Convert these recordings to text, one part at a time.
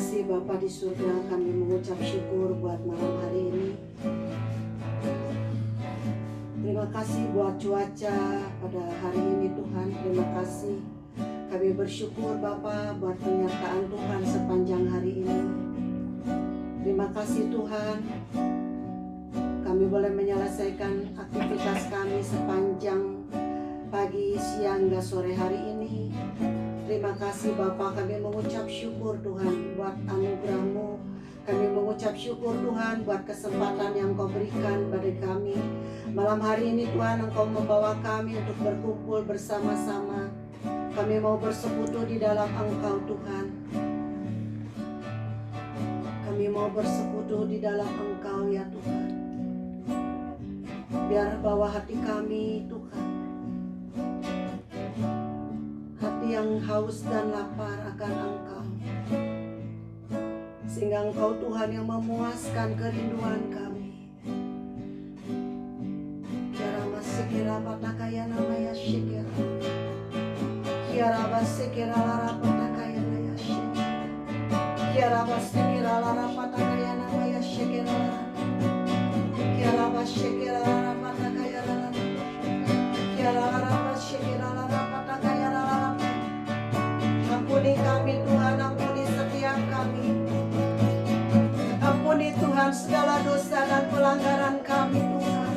kasih Bapa di surga, kami mengucap syukur buat malam hari ini. Terima kasih buat cuaca pada hari ini Tuhan. Terima kasih. Kami bersyukur Bapa buat penyertaan Tuhan sepanjang hari ini. Terima kasih Tuhan. Kami boleh menyelesaikan aktivitas kami sepanjang pagi, siang, dan sore hari ini. Terima kasih Bapa, kami mengucap syukur Tuhan buat anugerah-Mu. Kami mengucap syukur Tuhan buat kesempatan yang Kau berikan pada kami. Malam hari ini Tuhan, Engkau membawa kami untuk berkumpul bersama-sama. Kami mau bersekutu di dalam Engkau Tuhan. Kami mau bersekutu di dalam Engkau ya Tuhan. Biar bawa hati kami Tuhan, hati yang haus dan lapar akan Engkau, sehingga Engkau Tuhan yang memuaskan kerinduan kami. Kiara masikira patakaya namanya syikira, kiara masikira lara patakaya namanya syikira, kiara masikira lara patakaya namanya syikira, kiara masikira lara patakaya lara, kiara lara masikira lara patakaya lara. Ampuni kami Tuhan, ampuni setiap kami. Ampuni Tuhan segala dosa dan pelanggaran kami Tuhan.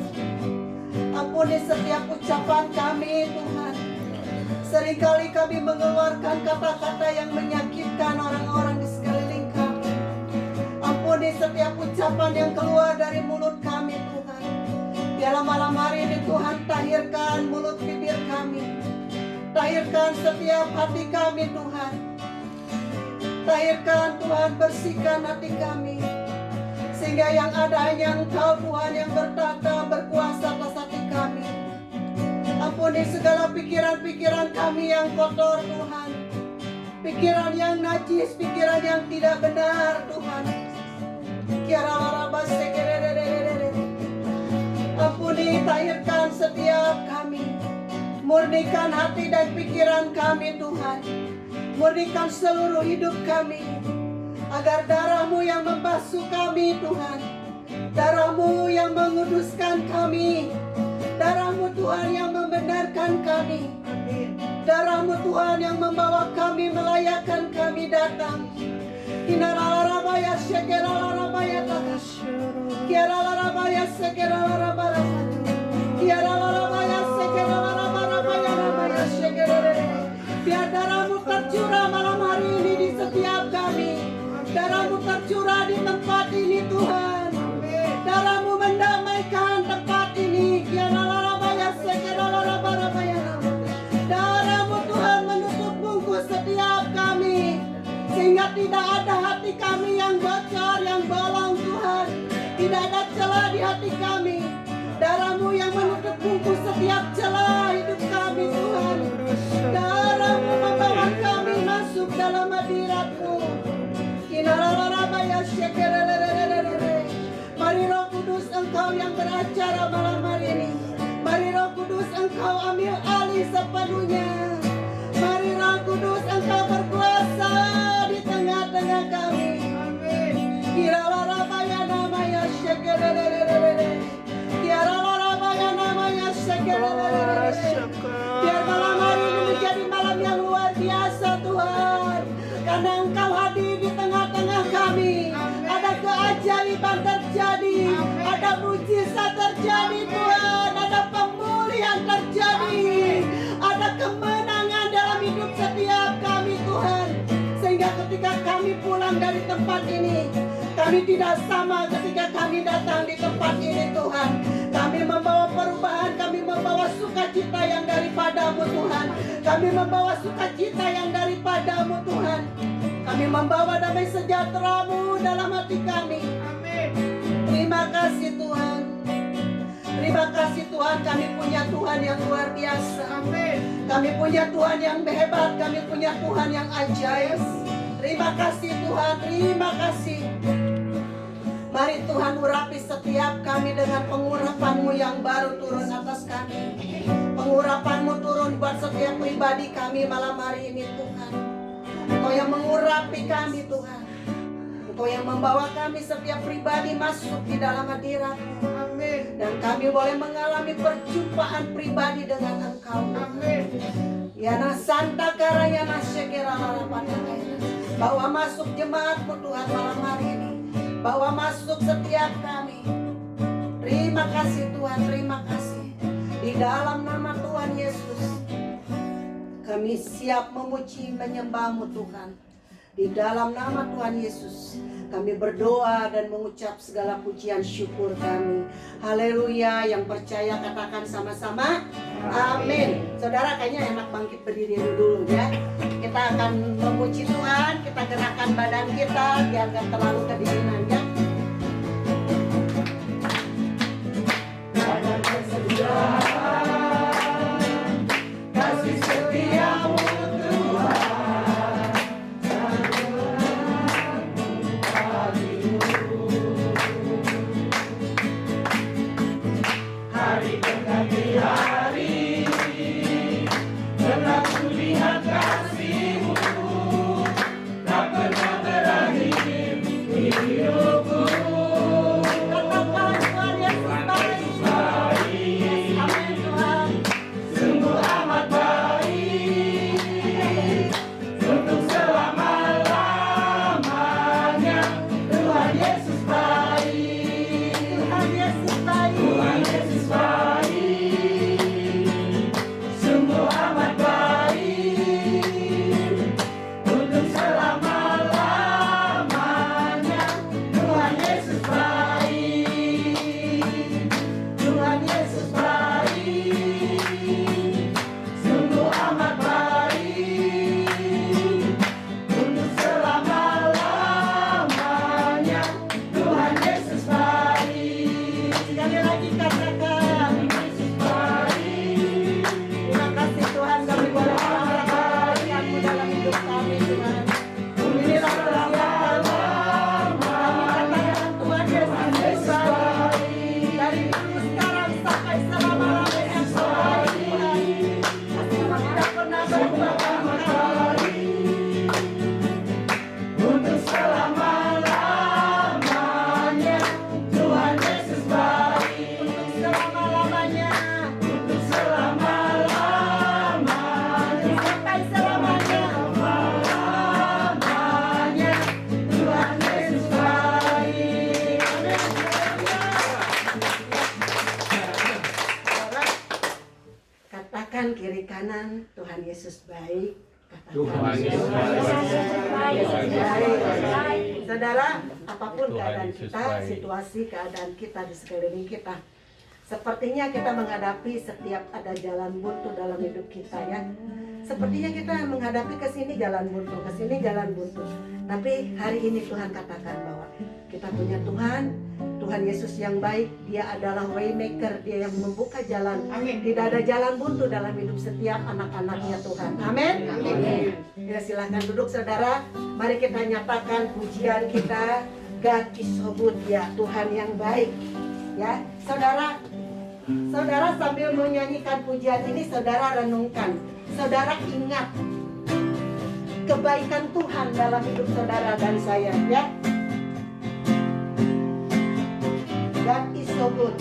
Ampuni setiap ucapan kami Tuhan. Seringkali kami mengeluarkan kata-kata yang menyakitkan orang-orang di sekeliling kami. Ampuni setiap ucapan yang keluar dari mulut kami Tuhan. Biarlah malam hari ini Tuhan tahirkan mulut bibir kami. Tahirkan setiap hati kami Tuhan. Tahirkan Tuhan, bersihkan hati kami, sehingga yang ada hanya Engkau Tuhan yang bertata berkuasa atas hati kami. Ampuni segala pikiran-pikiran kami yang kotor Tuhan, pikiran yang najis, pikiran yang tidak benar Tuhan. Ampuni, tahirkan setiap kami. Murnikan hati dan pikiran kami Tuhan. Murnikan seluruh hidup kami, agar darah-Mu yang membasuh kami Tuhan, darah-Mu yang menguduskan kami, darah-Mu Tuhan yang membenarkan kami, darah-Mu Tuhan yang membawa kami, melayakkan kami datang. Inalarabaya sekelarabaya takas, kialarabaya sekelarabaya, kialarabaya sekelarabaya sekelarabaya. Biar darah-Mu tercurah malam hari ini di setiap kami. Darah-Mu tercurah di tempat ini Tuhan. Darah-Mu mendamaikan tempat ini. Darah-Mu Tuhan menutup bungkus setiap kami, sehingga tidak ada hati kami yang bocor, yang bolong Tuhan. Tidak ada celah di hati kami. Darah-Mu yang menutup bungkus setiap celah hidup kami Tuhan. Darah-Mu membawa kami masuk dalam hadirat-Mu. Mari Roh Kudus Engkau yang beracara malam hari ini. Mari Roh Kudus Engkau ambil alih sepenuhnya. Mari Roh Kudus Engkau berkuasa di tengah-tengah kami. Kiralarabaya namanya syekelelelelele. Kiralarabaya namanya syekelelelelele. Biar malam hari ini menjadi malam yang luar biasa Tuhan, karena Engkau hadir di tengah-tengah kami. Ada keajaiban terjadi, ada mujizat terjadi Tuhan, ada pemulihan terjadi, ada kemenangan dalam hidup setiap kami Tuhan. Sehingga ketika kami pulang dari tempat ini, kami tidak sama ketika kami datang di tempat ini Tuhan. Kami membawa perubahan, kami membawa sukacita yang daripada-Mu Tuhan. Kami membawa sukacita yang daripada-Mu Tuhan. Kami membawa damai sejahtera-Mu dalam hati kami. Amin. Terima kasih Tuhan. Terima kasih Tuhan, kami punya Tuhan yang luar biasa. Amin. Kami punya Tuhan yang hebat, kami punya Tuhan yang ajaib. Terima kasih Tuhan, terima kasih. Mari Tuhan urapi setiap kami dengan pengurapan-Mu yang baru turun atas kami. Pengurapan-Mu turun buat setiap pribadi kami malam hari ini Tuhan. Engkau yang mengurapi kami Tuhan. Engkau yang membawa kami setiap pribadi masuk di dalam hadirat-Mu. Amin. Dan kami boleh mengalami perjumpaan pribadi dengan Engkau. Amin. Yana Santa Karayana Sekera Harapannya. Bawa masuk jemaat-Mu Tuhan malam hari ini. Bawa masuk setiap kami. Terima kasih Tuhan, terima kasih. Di dalam nama Tuhan Yesus, kami siap memuji menyembah-Mu Tuhan. Di dalam nama Tuhan Yesus, kami berdoa dan mengucap segala pujian syukur kami. Haleluya. Yang percaya katakan sama-sama amin. Saudara kayaknya enak bangkit berdiri dulu ya. Kita akan memuji Tuhan, kita gerakan badan kita biar gak terlalu kedinginan ya. Kasih setiamu hari mengganti hari, karena ku lihat kasih-Mu tak pernah berakhir hidupku. Katakan Tuhan Yesus baik, amin Tuhan, sungguh amat baik, untuk selama-lamanya. Tuhan Yesus baik, Tuhan Yesus baik, Tuhan Yesus baik, sungguh amat baik, untuk selama-lamanya. Tuhan Yesus baik, Tuhan Yesus baik, sungguh amat baik, untuk selama-lamanya. Tuhan Yesus baik. Sekali lagi katakan, Yesus baik. Terima kasih Tuhan, kami boleh merasakan-Mu dalam hidup kami Tuhan. Inilah kemuliaan kami katakan Tuhan Yesus baik. Dari dulu sekarang sampai selama-lamanya Engkau baik Tuhan. Kasih-Mu tidak pernah berubah untuk selama-lamanya. Tuhan Yesus baik, untuk selama-lamanya, untuk selama-lamanya, sampai selamanya, selama-lamanya. Tuhan Yesus baik. Amin. Katakan kiri kanan, Tuhan Yesus baik. Katakan Tuhan Yesus baik. Yesus baik. Saudara, apapun Tuhan keadaan Yesus kita, baik. situasi keadaan kita di sekeliling kita, sepertinya kita menghadapi setiap ada jalan buntu dalam hidup kita ya. Sepertinya kita menghadapi ke sini jalan buntu, ke sini jalan buntu. Tapi hari ini Tuhan katakan bahwa kita punya Tuhan, Tuhan Yesus yang baik. Dia adalah waymaker, Dia yang membuka jalan. Amin. Tidak ada jalan buntu dalam hidup setiap anak-anaknya Tuhan. Amin. Amin. Ya, silahkan duduk saudara. Mari kita nyatakan pujian kita. God is so good, ya Tuhan yang baik. Ya, saudara. Saudara sambil menyanyikan pujian ini, saudara renungkan. Saudara ingat kebaikan Tuhan dalam hidup saudara dan saya, ya. God is so good.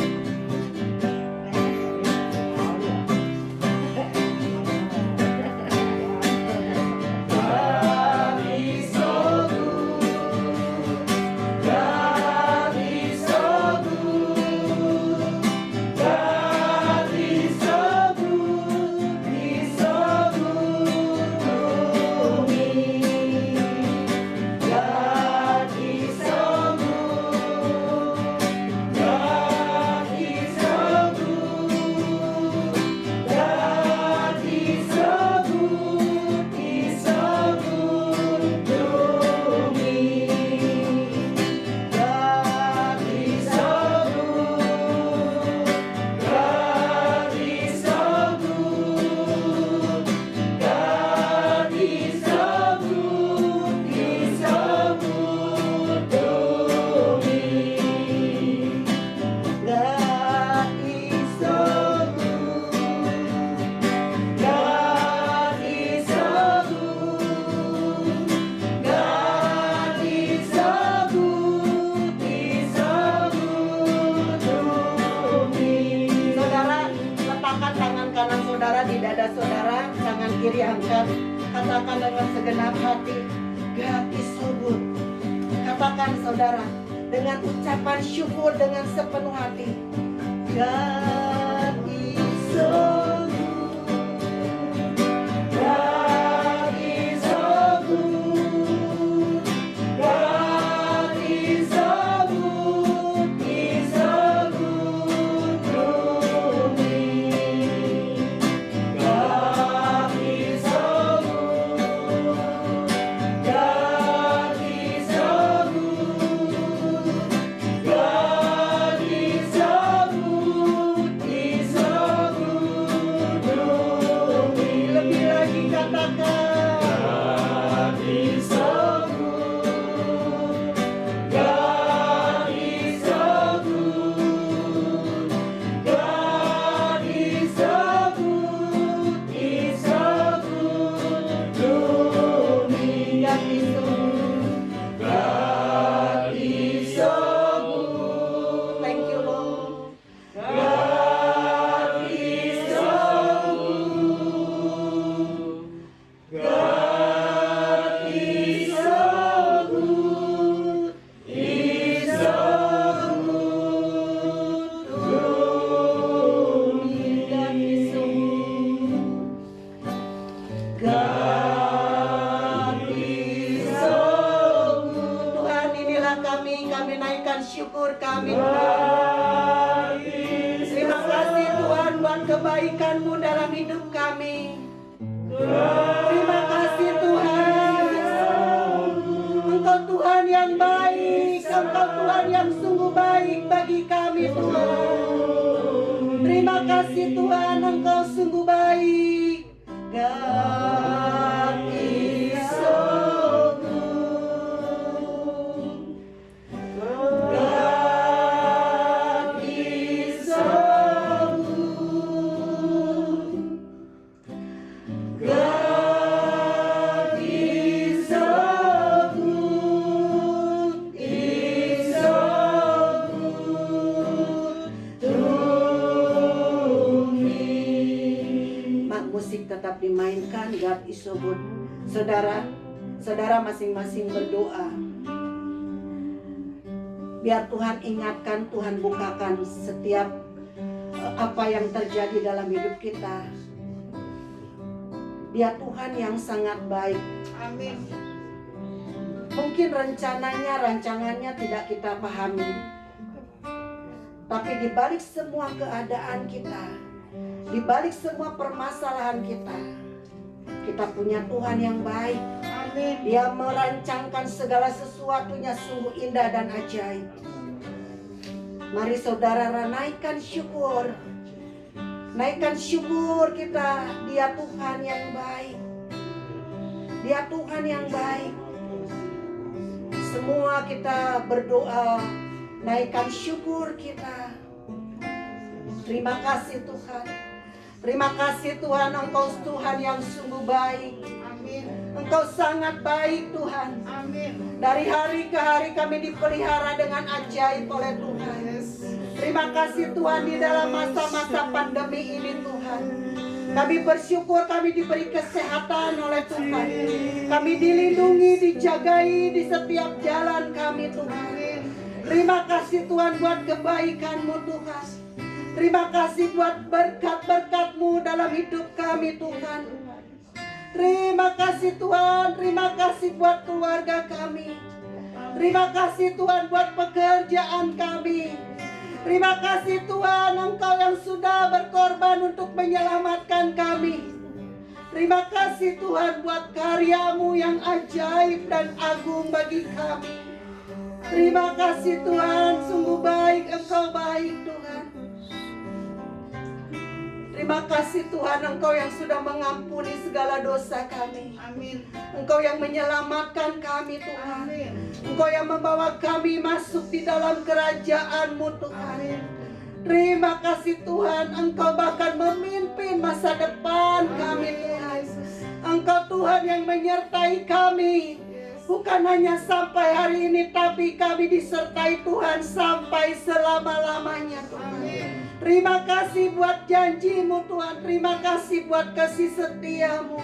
saudara, tangan kiri angkat. Katakan dengan segenap hati, God is so good. Katakan saudara, dengan ucapan syukur dengan sepenuh hati, God is so good. God is so good. God is so good. He's so good to me. God is so good. God is so good. God is so good. He's so good to me. Lebih lagi katakan, God is so good. God is so good. God is so good. He's so good to me. God is so good. God is so good. Thank you, Lord. God is so good. God is so good. He's so good to me. God is so good. God is so good. Tuhan, inilah kami naikkan syukur kami. Terima kasih Tuhan buat kebaikan-Mu dalam hidup kami. Terima kasih Tuhan. Engkau Tuhan yang baik. Engkau Tuhan yang sungguh baik bagi kami Tuhan. Terima kasih Tuhan, Engkau sungguh baik. God is so good. God is so good. God is so good. He's so good to me. Musik tetap dimainkan. God is so good. Saudara masing-masing berdoa. Biar Tuhan ingatkan, Tuhan bukakan setiap apa yang terjadi dalam hidup kita. Dia Tuhan yang sangat baik. Amin. Mungkin rancangannya tidak kita pahami. Tapi di balik semua keadaan kita, di balik semua permasalahan kita punya Tuhan yang baik. Amin. Dia merancangkan segala sesuatunya sungguh indah dan ajaib. Mari saudara naikkan syukur. Naikkan syukur kita. Dia Tuhan yang baik. Dia Tuhan yang baik. Semua kita berdoa. Naikkan syukur kita. Terima kasih Tuhan. Terima kasih Tuhan, Engkau Tuhan yang sungguh baik. Amin. Engkau sangat baik Tuhan. Amin. Dari hari ke hari kami dipelihara dengan ajaib oleh Tuhan. Terima kasih Tuhan di dalam masa-masa pandemi ini Tuhan. Kami bersyukur kami diberi kesehatan oleh Tuhan. Kami dilindungi, dijagai di setiap jalan kami Tuhan. Terima kasih Tuhan buat kebaikan-Mu Tuhan. Terima kasih buat berkat-berkat-Mu dalam hidup kami Tuhan. Terima kasih Tuhan. Terima kasih buat keluarga kami. Terima kasih Tuhan buat pekerjaan kami. Terima kasih Tuhan, Engkau yang sudah berkorban untuk menyelamatkan kami. Terima kasih Tuhan buat karya-Mu yang ajaib dan agung bagi kami. Terima kasih Tuhan, sungguh baik, Engkau baik Tuhan. Terima kasih Tuhan, Engkau yang sudah mengampuni segala dosa kami. Amin. Engkau yang menyelamatkan kami Tuhan. Amin. Engkau yang membawa kami masuk di dalam kerajaan-Mu Tuhan. Terima kasih Tuhan, Engkau bahkan memimpin masa depan kami Tuhan. Engkau Tuhan yang menyertai kami. Bukan hanya sampai hari ini, tapi kami disertai Tuhan sampai selama-lamanya Tuhan. Terima kasih buat janji-Mu Tuhan. Terima kasih buat kasih setia-Mu.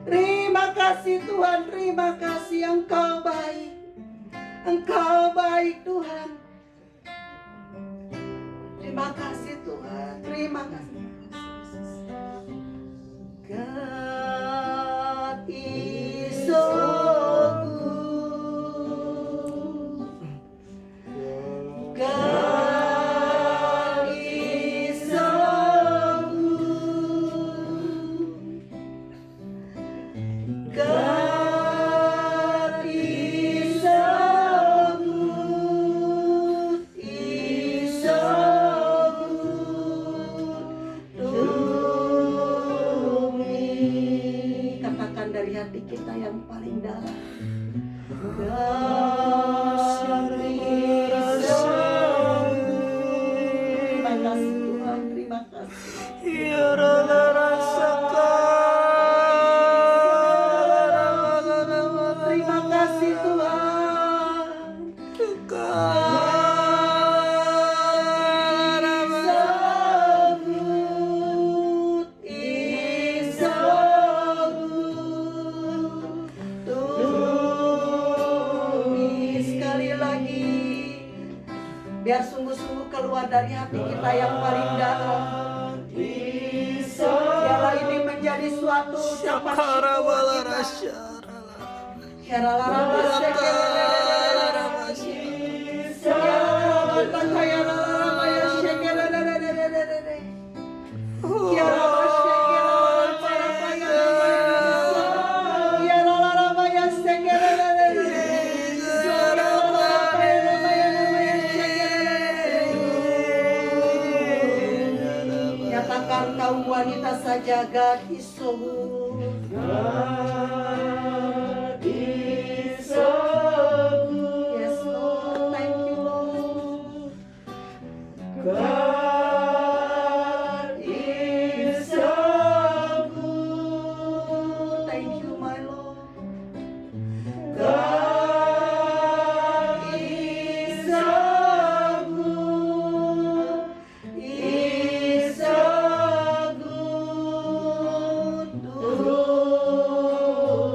Terima kasih Tuhan. Terima kasih, Engkau baik. Engkau baik Tuhan. Terima kasih Tuhan. Terima kasih. God is so good. God is so good. God is so good. Is so good to me. Katakan dari hati kita yang paling dalam. God is so good. Terima kasih Tuhan. Terima kasih. Terima kasih Tuhan. Is so good to me. Sekali lagi, biar sungguh-sungguh keluar dari hati kita yang paling dalam. Biarlah ini menjadi suatu ucapan syukur kita. Nyatakan kaum wanita saja, God is so good. God is so good. Yes Lord, thank you Lord. God is so good. Thank you my Lord. God is so good. Is so good to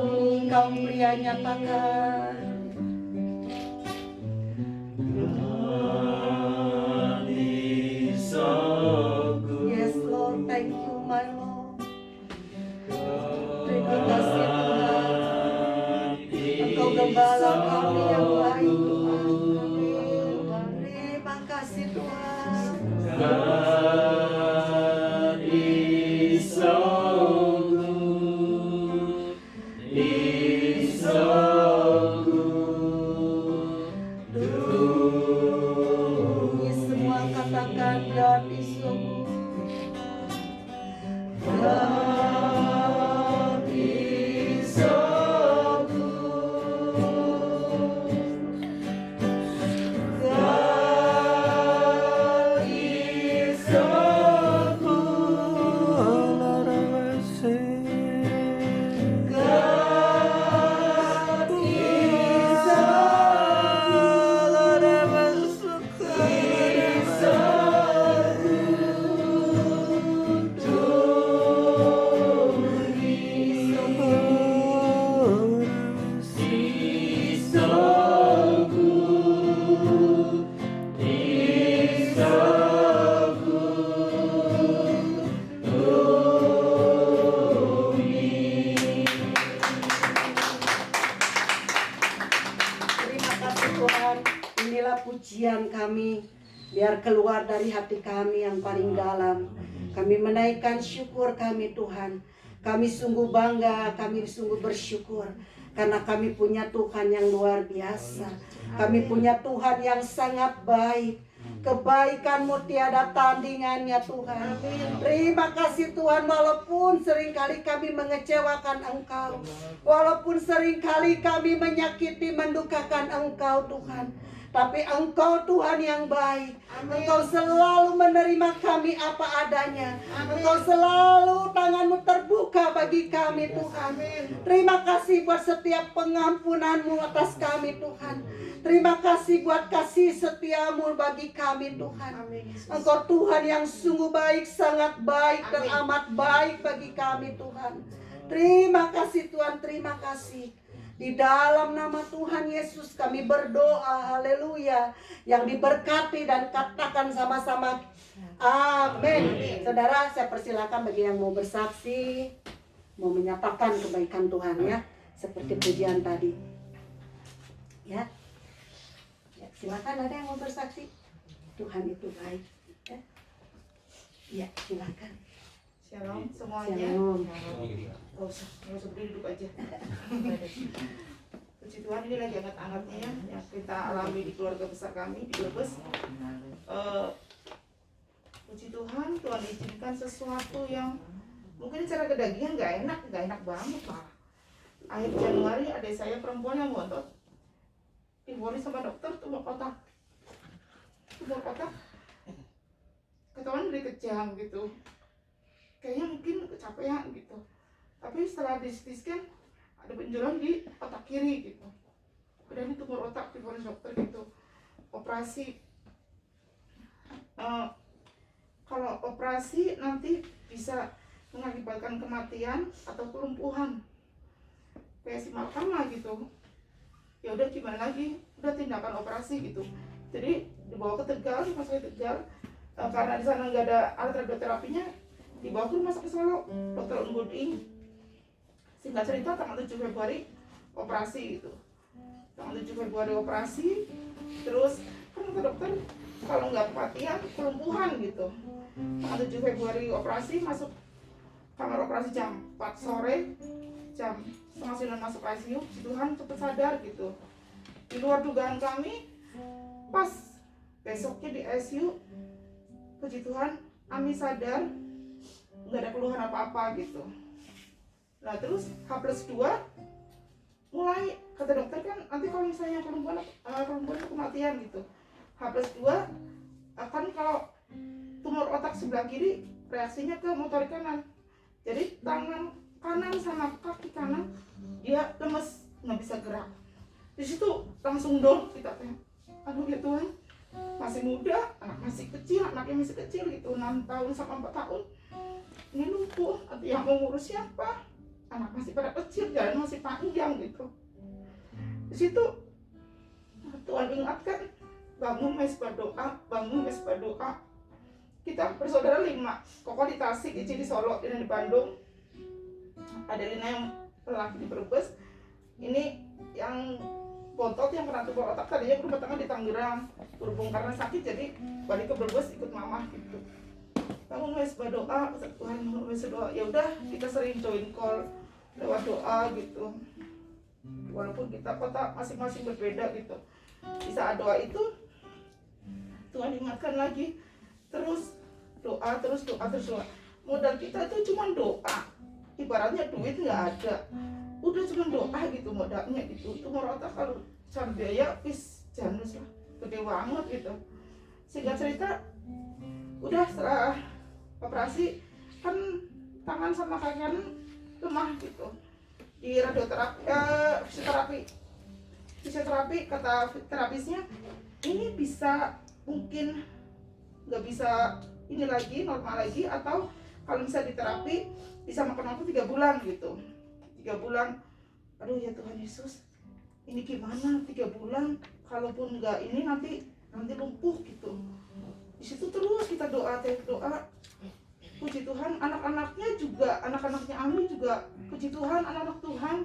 me. Kaum pria nyatakan. Yes Lord, thank you my Lord. Terima kasih Tuhan. Engkau gembala kami yang baik Tuhan. Terima kasih Tuhan. God is so good. Is so good to Ini semua katakan God is so good. God is so good. God is so good. God is so Terima kasih Tuhan. Inilah pujian kami, biar keluar dari hati kami yang paling dalam. Kami menaikkan syukur kami Tuhan. Kami sungguh bangga, kami sungguh bersyukur karena kami punya Tuhan yang luar biasa. Kami punya Tuhan yang sangat baik. Kebaikan-Mu tiada tandingannya Tuhan. Terima kasih Tuhan, walaupun seringkali kami mengecewakan Engkau, walaupun seringkali kami menyakiti, mendukakan Engkau Tuhan, Tapi Engkau Tuhan yang baik. Engkau selalu menerima kami apa adanya. Engkau selalu tangan-Mu terbuka bagi kami Tuhan. Terima kasih buat setiap pengampunan-Mu atas kami Tuhan. Terima kasih buat kasih setia-Mu bagi kami Tuhan. Engkau Tuhan yang sungguh baik, sangat baik dan amat baik bagi kami Tuhan. Terima kasih Tuhan, terima kasih. Di dalam nama Tuhan Yesus kami berdoa, haleluya. Yang diberkati dan katakan sama-sama amin. Saudara, saya persilakan bagi yang mau bersaksi, mau menyatakan kebaikan Tuhan ya, seperti pujian tadi. Ya, silakan, ada yang mau bersaksi. Tuhan itu baik. Ya, silakan. Shalom semuanya. Shalom. Nggak usah berdiri, duduk aja. Puji Tuhan, ini lagi hangat-hangatnya ya, yang kita alami di keluarga besar kami di Brebes. Puji Tuhan, Tuhan izinkan sesuatu yang mungkin secara kedagingan nggak enak banget lah. Akhir Januari adik saya perempuan yang ngotot divonis sama dokter tumor otak. Ketahuan dari kejang gitu. Kayaknya mungkin kecapean gitu. Tapi setelah di CT scan ada benjolan di otak kiri gitu. Udah ini tumor otak, divonis dokter gitu. Operasi. Kalau operasi nanti bisa mengakibatkan kematian atau kelumpuhan. Kayak si Malcolm lah gitu. Ya udah gimana lagi? Udah tindakan operasi gitu. Jadi dibawa ke Tegal, rumah sakit Tegal. Karena di sana nggak ada alat radioterapinya, dibawa ke rumah sakit Solo, Dr. Ungguding. Singkat cerita tanggal 7 Februari operasi gitu. Tanggal 7 Februari operasi, terus kan kata dokter kalau nggak kematian, kelumpuhan gitu. Tanggal 7 Februari operasi, masuk kamar operasi jam 4 sore, jam 8:30 masuk ICU. Tuhan cepat sadar gitu. Di luar dugaan kami, pas besoknya di ICU, puji Tuhan, Ami sadar, nggak ada keluhan apa-apa gitu. Nah terus H+2 mulai, kata dokter kan nanti kalau misalnya perempuan kematian gitu. H+2 akan kalau tumor otak sebelah kiri reaksinya ke motorik kanan. Jadi tangan kanan sama kaki kanan dia lemes, nggak bisa gerak. Di situ langsung down kita teh. Aduh ya Tuhan, masih muda, anaknya masih kecil gitu, 6 tahun sama 4 tahun. Ini lumpuh, yang mau ngurus siapa? Anak masih pada kecil, jalan masih panjang gitu. Di situ Tuhan ingatkan, bangun mesbah doa. Kita bersaudara 5, Koko di Tasik, Ici di Solo, Dina di Bandung, Adelina yang lelaki di Brebes. Ini yang bontot yang pernah tumor otak tadinya berumah tangga di Tangerang, berhubung karena sakit jadi balik ke Brebes ikut mama gitu. Bangun mesbah doa, Tuhan bangun mesbah doa. Ya udah, kita sering join call lewat doa gitu. Walaupun kita kota masing-masing berbeda gitu. Di saat doa itu Tuhan ingatkan lagi, terus doa. Modal kita itu cuma doa. Ibaratnya duit nggak ada. Udah cuma doa gitu modalnya gitu. Tumor otak kalau cari biaya janus lah, gede banget gitu. Singkat cerita, udah setelah operasi kan tangan sama kaki kanan lemah gitu. Di radioterapi, fisioterapi kata terapisnya ini bisa mungkin nggak bisa ini lagi normal lagi, atau kalau bisa diterapi bisa makan waktu 3 bulan gitu. 3 bulan, aduh ya Tuhan Yesus, ini gimana 3 bulan, kalaupun nggak ini nanti lumpuh gitu. Di situ terus kita doa. Puji Tuhan, anak-anaknya Ami juga, puji Tuhan, anak-anak Tuhan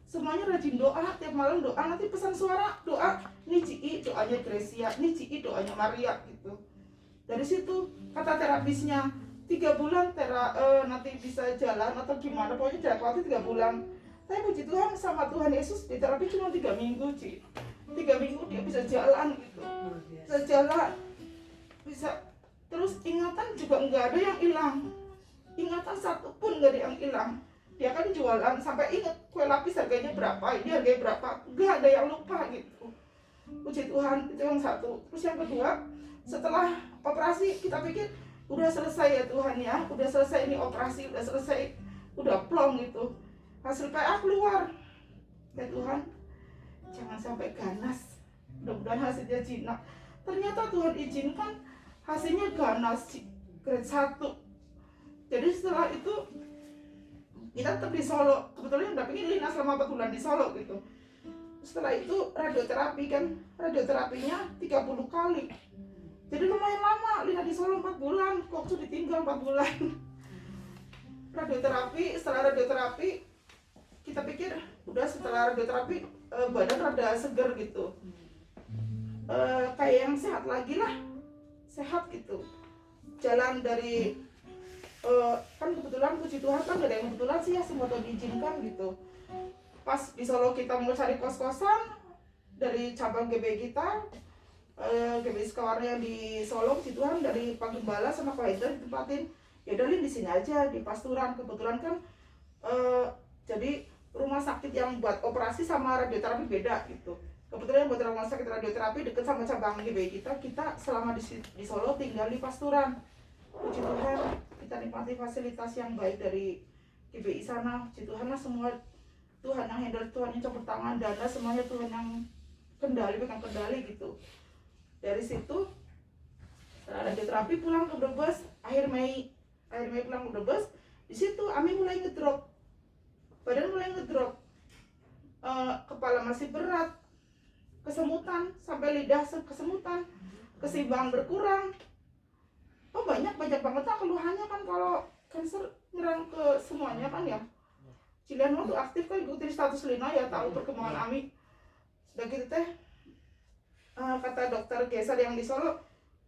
semuanya rajin doa, tiap malam doa, nanti pesan suara doa, ini Ci, doanya Grecia, ini Ci, doanya Maria gitu. Dari situ kata terapisnya 3 bulan nanti bisa jalan atau gimana, pokoknya jarak waktu 3 bulan. Tapi puji Tuhan sama Tuhan Yesus di terapi cuma 3 minggu, Ci. 3 minggu dia bisa jalan gitu. Bisa jalan. Bisa. Terus ingatan juga nggak ada yang hilang. Ingatan satu pun nggak ada yang hilang. Dia kan jualan sampai inget kue lapis harganya berapa, ini harganya berapa. Nggak ada yang lupa gitu. Puji Tuhan, itu yang satu. Terus yang kedua, setelah operasi kita pikir udah selesai ya Tuhan ya, udah selesai ini operasi, udah selesai, udah plong gitu. Hasil PA keluar, ya Tuhan, jangan sampai ganas, mudah-mudahan hasilnya jinak. Ternyata Tuhan izinkan hasilnya ganas, grade 1. Jadi setelah itu kita tetap di Solo, kebetulan dampingin Lina selama 4 bulan di Solo gitu. Setelah itu radioterapi kan, radioterapinya 30 kali. Jadi lumayan lama, Lina di Solo 4 bulan, kok tuh ditinggal 4 bulan. Radioterapi, setelah radioterapi kita pikir udah setelah radioterapi badan rada seger gitu. Kayak yang sehat lagi lah, sehat gitu. Jalan dari kan kebetulan puji Tuhan kan gak ada yang kebetulan sih ya, semua tuh diizinkan gitu. Pas di Solo kita mau cari kos-kosan dari cabang GB kita, GB Sekawarnya di Solo, puji Tuhan dari Pak Gembala sama Pak Hendra ditempatin. Ya udah Lin di sini aja di Pasturan. Kebetulan kan jadi rumah sakit yang buat operasi sama radioterapi beda gitu. Kebetulan yang buat rumah sakit radioterapi deket sama cabang GB kita selama di Solo tinggal di Pasturan. Puji Tuhan, kita nikmati fasilitas yang baik dari GBI sana. Puji Tuhan lah, semua Tuhan yang handle, Tuhan yang campur tangan, dana semuanya Tuhan yang pegang kendali gitu. Dari situ setelah radioterapi pulang ke Brebes, akhir Mei pulang ke Brebes. Di situ Ami mulai ngedrop, badan mulai ngedrop, kepala masih berat, kesemutan sampai lidah kesemutan, keseimbangan berkurang. Oh banyak banget lah keluhannya kan, kalau kanker nyerang ke semuanya kan ya. Cilian waktu aktif kan ikutin status Lina ya, tahu perkembangan Ami. Sudah gitu teh, kata dokter Gesar yang di Solo,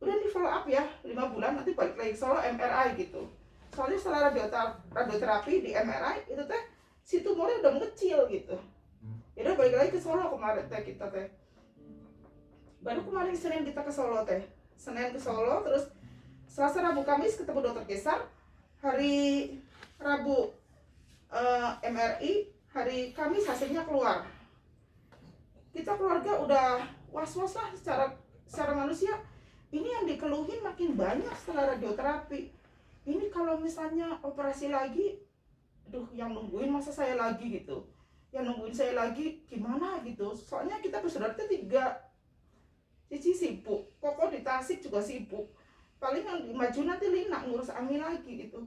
udah di follow up ya 5 bulan, nanti balik lagi ke Solo MRI gitu. Soalnya setelah radioterapi di MRI itu teh si tumornya udah mengecil gitu. Ya udah balik lagi ke Solo kemarin teh kita teh. Baru kemarin Senin kita ke Solo teh. Senin ke Solo, terus Selasa, Rabu, Kamis ketemu dokter Gesar. Hari Rabu MRI, hari Kamis hasilnya keluar. Kita keluarga udah was-was lah secara manusia. Ini yang dikeluhin makin banyak setelah radioterapi. Ini kalau misalnya operasi lagi, aduh yang nungguin masa saya lagi gitu. Yang nungguin saya lagi gimana gitu. Soalnya kita bersaudara 3. Cici sibuk, Koko di Tasik juga sibuk. Paling yang maju nanti Lina ngurus Ami lagi gitu.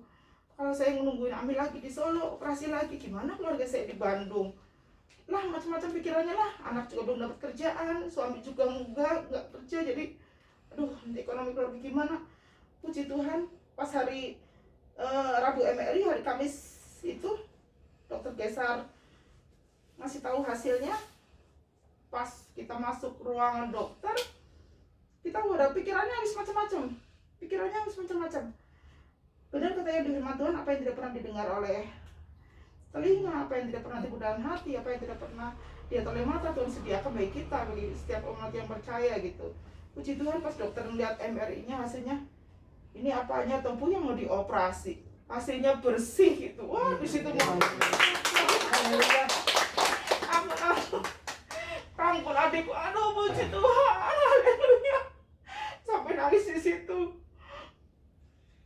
Kalau saya nungguin Ami lagi di Solo, operasi lagi, gimana keluarga saya di Bandung? Lah macam-macam pikirannya lah, anak juga belum dapat kerjaan, suami juga nggak kerja, jadi aduh nanti ekonomi keluarga gimana? Puji Tuhan, pas hari Rabu MRI, hari Kamis itu dokter Gesar ngasih tahu hasilnya. Pas kita masuk ruangan dokter, kita udah pikirannya habis macam-macam. Benar katanya di firman Tuhan, apa yang tidak pernah didengar oleh telinga, apa yang tidak pernah timbul dalam hati, apa yang tidak pernah dilihat oleh mata, Tuhan sediakan bagi kita, bagi setiap umat yang percaya gitu. Puji Tuhan, pas dokter melihat MRI-nya hasilnya, ini apanya Tempu yang mau dioperasi, hasilnya bersih gitu. Wah di situ ampun adikku, aduh puji Tuhan, haleluya, sampai nangis di situ.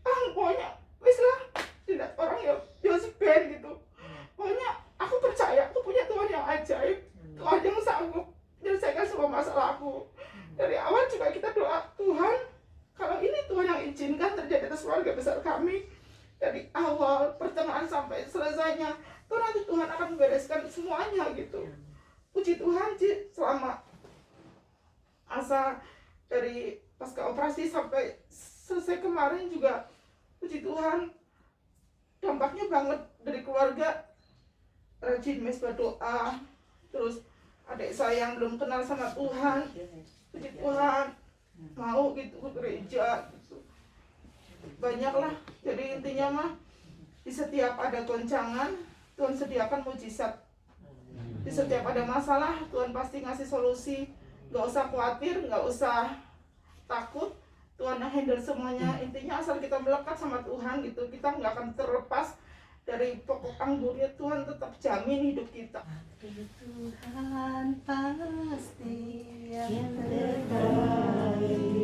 Pokoknya wis lah, tidak orang ya Joseph Ben gitu. Pokoknya aku percaya aku punya Tuhan yang ajaib, Tuhan yang sanggup menyelesaikan semua masalahku. Dari awal juga kita doa, Tuhan kalau ini Tuhan yang izinkan terjadi atas keluarga besar kami, dari awal pertengahan sampai selesainya, Tuhan nanti Tuhan akan membereskan semuanya gitu. Puji Tuhan Ci, selama asa dari pasca operasi sampai selesai kemarin juga, puji Tuhan dampaknya banget dari keluarga. Rajin mesbah doa, terus adik saya yang belum kenal sama Tuhan, puji Tuhan mau gitu ke gereja gitu. Banyak lah, jadi intinya mah di setiap ada goncangan Tuhan sediakan mujizat. Di setiap ada masalah Tuhan pasti ngasih solusi. Gak usah khawatir, gak usah takut, Tuhan yang handle semuanya. Intinya asal kita melekat sama Tuhan gitu, kita nggak akan terlepas dari pokok anggurnya Tuhan tetap jamin hidup kita. Tuhan pasti yang terbaik.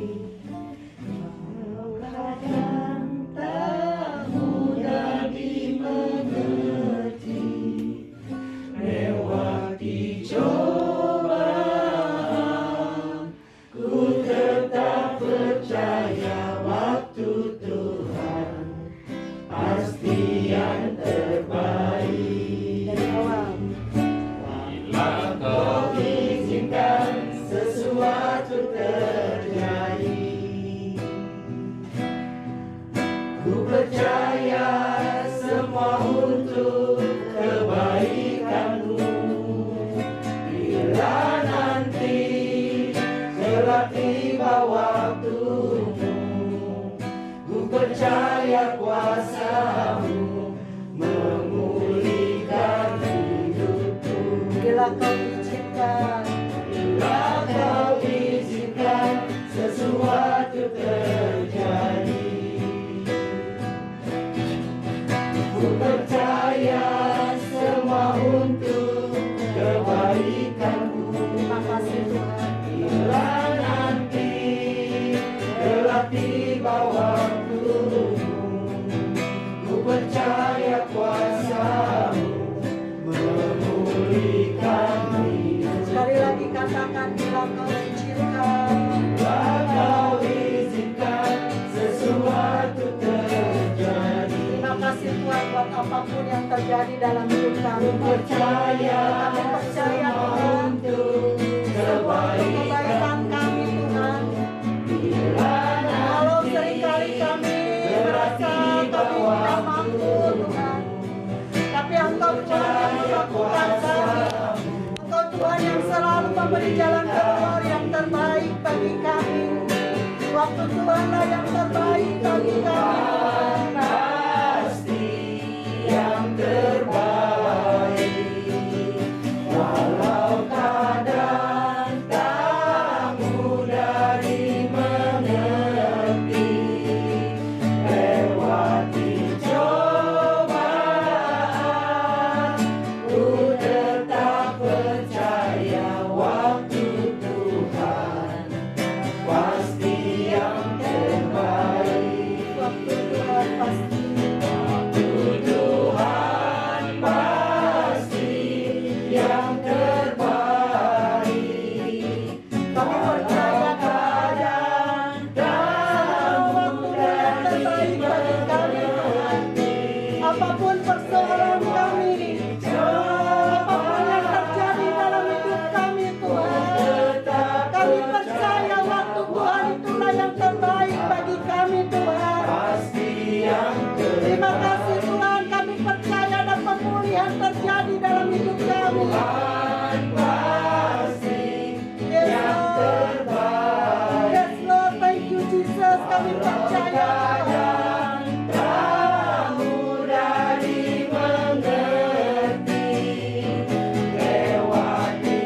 kadang tak mudah dimengerti, lewati cobaan, ku tetap percaya waktu Tuhan pasti yang terbaik. dari awal. Bila kau izinkan sesuatu terjadi, ku percaya semua untuk kebaikanmu. Bila nanti telah tiba waktumu, ku percaya kuasa-Mu memulihkan hidupku. Bila kau izinkan, Bila kau izinkan sesuatu terjadi, ku percaya semua untuk kebaikanmu. terima kasih Tuhan. Bila nanti telah tiba waktumu, ku percaya kuasa-Mu memulihkan hidupku. Sekali lagi katakan, bila kau izinkan. Bila kau izinkan sesuatu terjadi, Terima kasih Tuhan buat apapun yang terjadi dalam hidup kami. percaya Kami percaya Tuhan, untuk semua untuk kebaikan kami Tuhan. Walau seringkali kami merasa kami tidak mampu Tuhan, tapi Engkau Tuhan yang melakukan kami. Engkau Tuhan yang selalu memberi jalan keluar yang terbaik bagi kami. Waktu Tuhanlah yang terbaik bagi kami Tuhan. pasti yang terbaik. Walau kadang tak mudah dimengerti, lewati cobaan, ku tetap percaya waktu Tuhan pasti yang terbaik. Waktu Tuhan pasti. Waktu Tuhan pasti yang terbaik. Kami percaya Kadang semua waktu yang terbaik bagi kami Tuhan. Apapun persoalan kami, apapun yang terjadi dalam hidup kami Tuhan, kami percaya waktu Tuhan itulah yang terbaik bagi kami Tuhan. pasti yang Terima kasih Tuhan, kami percaya dan pemulihan terjadi dalam hidup kami. Tuhan pasti Yes yang Lord, terbaik. yes Lord, thank you Jesus, kami percaya Tuhan. Tak mudah dimengerti, lewati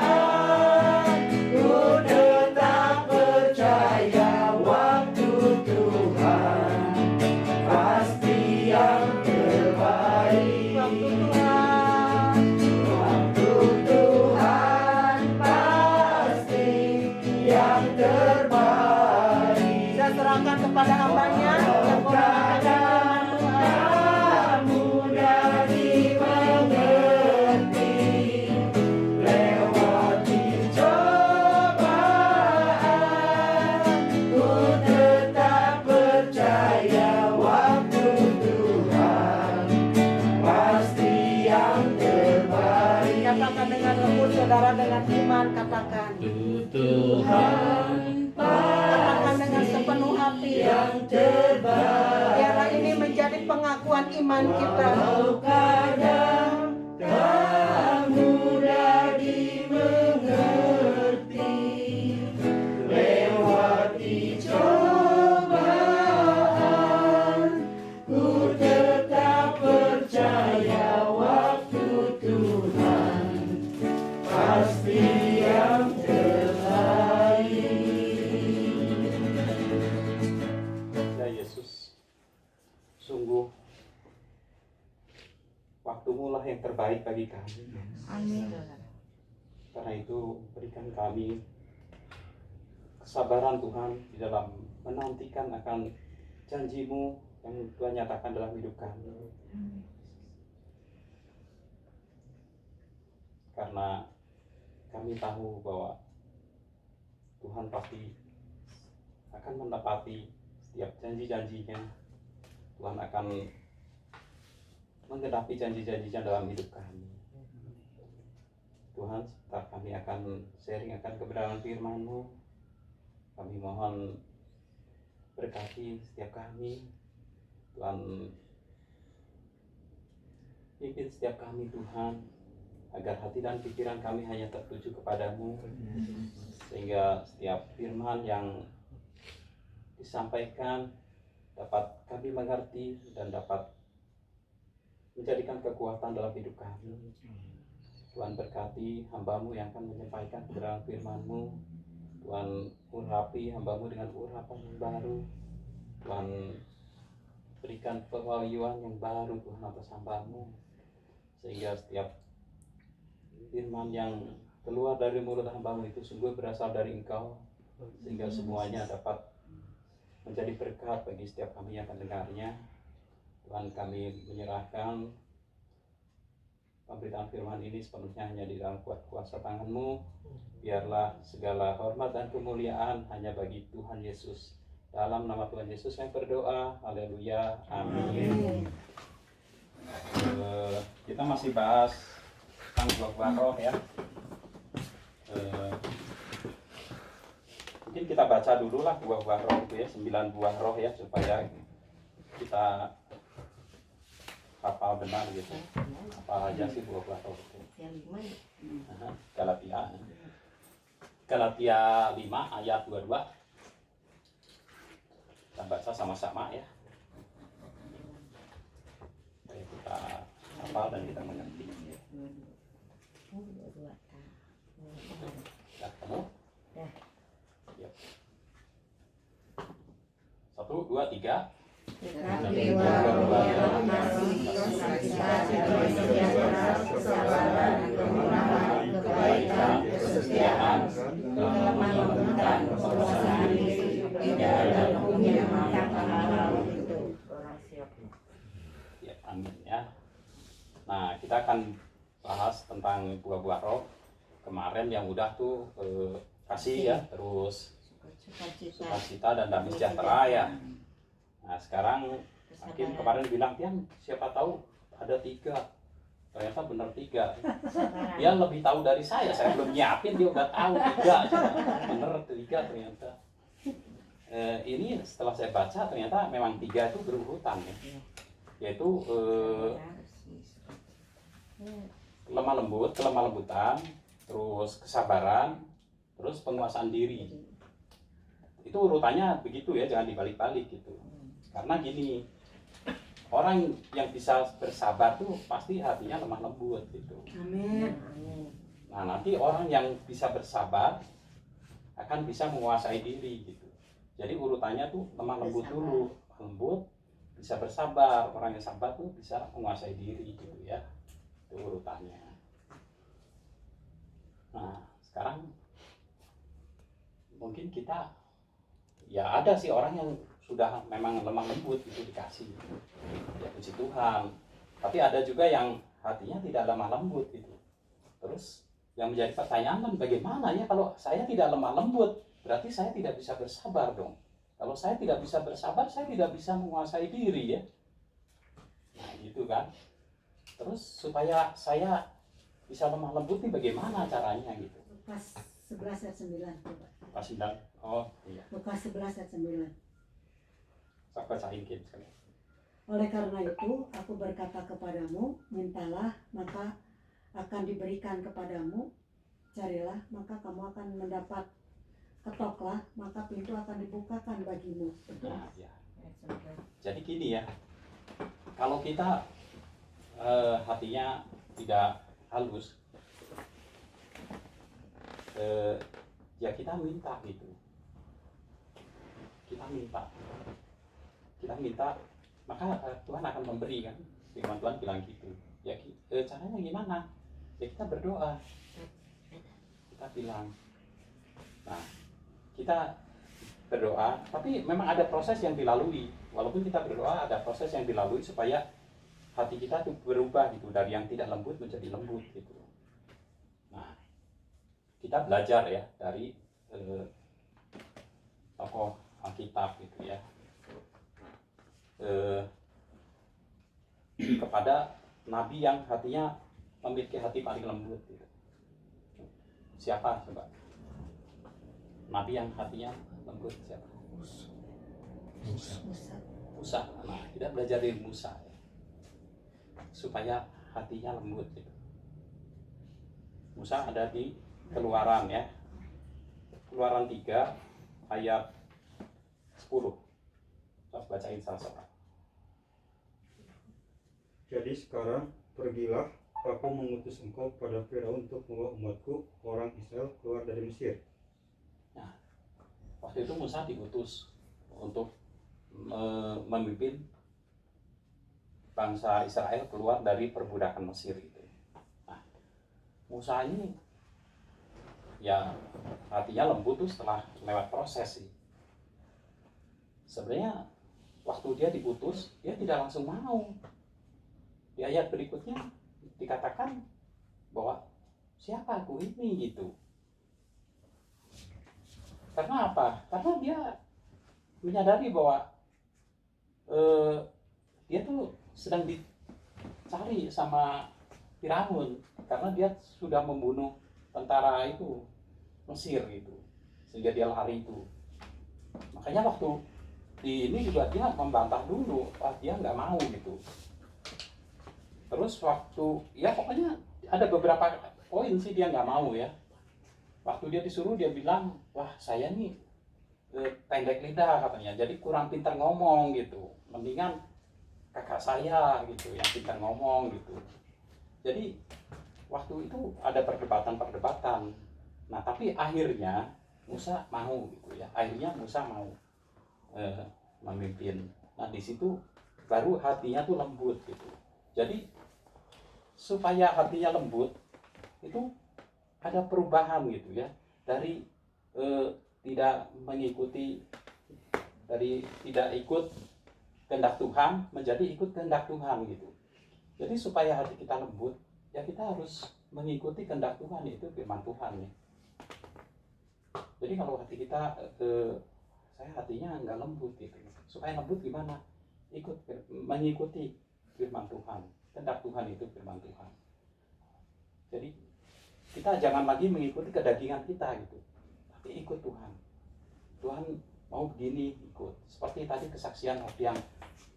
cobaan, ku tetap percaya waktu Tuhan pasti yang terbaik. Waktu Tuhan. Waktu Tuhan pasti yang terbaik. Saya serahkan kepada hambanya yang membawakan Tuhan. Tak mudah dimengerti, lewati cobaan, ku tetap percaya waktu Tuhan pasti yang terbaik. Katakan dengan lembut saudara, dengan iman katakan. Tuhan Katakan dengan sepenuh hati. yang terbaik. Biarlah ini menjadi pengakuan iman kita. Walau kadang tak mudah dimengerti, lewati cobaan, ku tetap percaya waktu Tuhan pasti yang terbaik. Ya Yesus, sungguh waktu-Mu lah yang terbaik bagi kami. Amin. Karena itu berikan kami kesabaran Tuhan di dalam menantikan akan janji-Mu yang Tuhan nyatakan dalam hidup kami. Karena kami tahu bahwa Tuhan pasti akan menepati setiap janji-janjinya. Tuhan akan menggenapi janji-janjinya dalam hidup kami. Tuhan, sebentar kami akan sharing akan kebenaran firman-Mu. Kami mohon berkati setiap kami. Tuhan, pimpin setiap kami Tuhan, agar hati dan pikiran kami hanya tertuju kepadamu, sehingga setiap firman yang disampaikan dapat kami mengerti dan dapat menjadikan kekuatan dalam hidup kami. Tuhan berkati hamba-Mu yang akan menyampaikan kebenaran firman-Mu. Tuhan urapi hamba-Mu dengan urapan yang baru. Tuhan berikan pewahyuan yang baru Tuhan atas hamba-Mu, sehingga setiap firman yang keluar dari mulut hamba-Mu itu sungguh berasal dari Engkau, sehingga semuanya dapat menjadi berkat bagi setiap kami yang mendengarnya. Tuhan, kami menyerahkan pemberitaan firman ini sepenuhnya hanya di dalam kuasa tangan-Mu. Biarlah segala hormat dan kemuliaan hanya bagi Tuhan Yesus. Dalam nama Tuhan Yesus yang berdoa. Haleluya. Amin. Kita masih bahas tentang buah-buah roh ya. Mungkin kita baca dulu lah buah-buah roh itu ya, 9 buah roh ya, supaya kita hafal benar gitu. Apa aja sih buah-buah roh itu? Galatia 5 ayat 22. Kita baca sama-sama ya. Supaya kita hafal dan kita mengerti. Ya, kamu? Ya. 1, 2, 3. Ya, amin ya. Nah, kita akan bahas tentang buah-buah roh. Kemarin yang udah tuh kasih ya, terus sukacita dan damai sejahtera ya. Nah, sekarang Hakim kemarin bilang, Tian, siapa tahu ada 3. Ternyata benar 3. Dia lebih tahu dari saya belum nyiapin, dia udah tahu 3. Bener 3 ternyata. Ini setelah saya baca ternyata memang 3 itu berurutan ya. Yaitu lemah lembutan, terus kesabaran, terus penguasaan diri. Itu urutannya begitu ya, jangan dibalik-balik gitu. Karena gini, orang yang bisa bersabar tuh pasti hatinya lemah lembut gitu. Amin. Nah, nanti orang yang bisa bersabar akan bisa menguasai diri gitu. Jadi urutannya tuh lemah lembut dulu, lembut, bisa bersabar. Orang yang sabar tuh bisa menguasai diri gitu ya. Itu urutannya. Nah, sekarang mungkin kita, ya ada sih orang yang sudah memang lemah lembut itu dikasih, ya puji Tuhan. Tapi ada juga yang hatinya tidak lemah lembut gitu. Terus yang menjadi pertanyaan kan, bagaimana ya kalau saya tidak lemah lembut, berarti saya tidak bisa bersabar dong. Kalau saya tidak bisa bersabar, saya tidak bisa menguasai diri ya. Nah gitu kan. Terus supaya saya bisa lemah lembut nih bagaimana caranya gitu. Lukas 11 ayat 9 coba. Lukas 9. Oh iya. Lukas 11 ayat 9. Saya bacain sekali. Oleh karena itu, aku berkata kepadamu, mintalah, maka akan diberikan kepadamu, carilah, maka kamu akan mendapat, ketoklah, maka pintu akan dibukakan bagimu. Nah, ya. Jadi gini ya, kalau kita hatinya tidak halus, ya kita minta gitu. Kita minta, maka Tuhan akan memberi kan. Firman Tuhan bilang gitu. Ya caranya gimana? Ya kita berdoa. Kita bilang. Nah, kita berdoa, tapi memang ada proses yang dilalui. Walaupun kita berdoa, ada proses yang dilalui supaya hati kita tuh berubah gitu, dari yang tidak lembut menjadi lembut gitu. Nah, kita belajar ya dari tokoh Alkitab gitu ya, kepada nabi yang hatinya memiliki hati paling lembut gitu. Siapa coba? Nabi yang hatinya lembut siapa? Musa. Nah, kita belajar dari Musa ya, supaya hatinya lembut gitu. Musa ada di Keluaran ya, Keluaran 3 ayat 10. Coba bacain salah-salah. Jadi sekarang pergilah, aku mengutus engkau pada Firaun untuk membawa umatku orang Israel keluar dari Mesir. Nah, waktu itu Musa diutus untuk memimpin bangsa Israel keluar dari perbudakan Mesir itu. Nah, Musa ini ya hatinya lembut tuh setelah lewat proses sih. Sebenarnya waktu dia diutus, dia tidak langsung mau. Di ayat berikutnya dikatakan bahwa siapa aku ini gitu. Karena apa? Karena dia menyadari bahwa dia tuh sedang dicari sama Firaun karena dia sudah membunuh tentara itu Mesir gitu, sehingga dia lari itu. Makanya waktu di ini juga dia membantah dulu, dia nggak mau gitu. Terus waktu ya pokoknya ada beberapa poin sih dia nggak mau ya. Waktu dia disuruh dia bilang, wah saya nih pendek lidah katanya, jadi kurang pintar ngomong gitu. Mendingan kakak saya gitu yang pintar ngomong gitu. Jadi waktu itu ada perdebatan. Nah tapi akhirnya Musa mau gitu ya. Akhirnya Musa mau memimpin. Nah di situ baru hatinya tuh lembut gitu. Jadi supaya hatinya lembut itu ada perubahan gitu ya, dari tidak mengikuti, dari tidak ikut kehendak Tuhan menjadi ikut kehendak Tuhan gitu. Jadi supaya hati kita lembut ya kita harus mengikuti kehendak Tuhan, yaitu firman Tuhan ya. Jadi kalau hati kita saya hatinya nggak lembut gitu, supaya lembut gimana? Mengikuti firman Tuhan. Kehendak Tuhan itu firman Tuhan. Jadi kita jangan lagi mengikuti kedagingan kita gitu, tapi ikut Tuhan. Tuhan mau begini, ikut. Seperti tadi kesaksian yang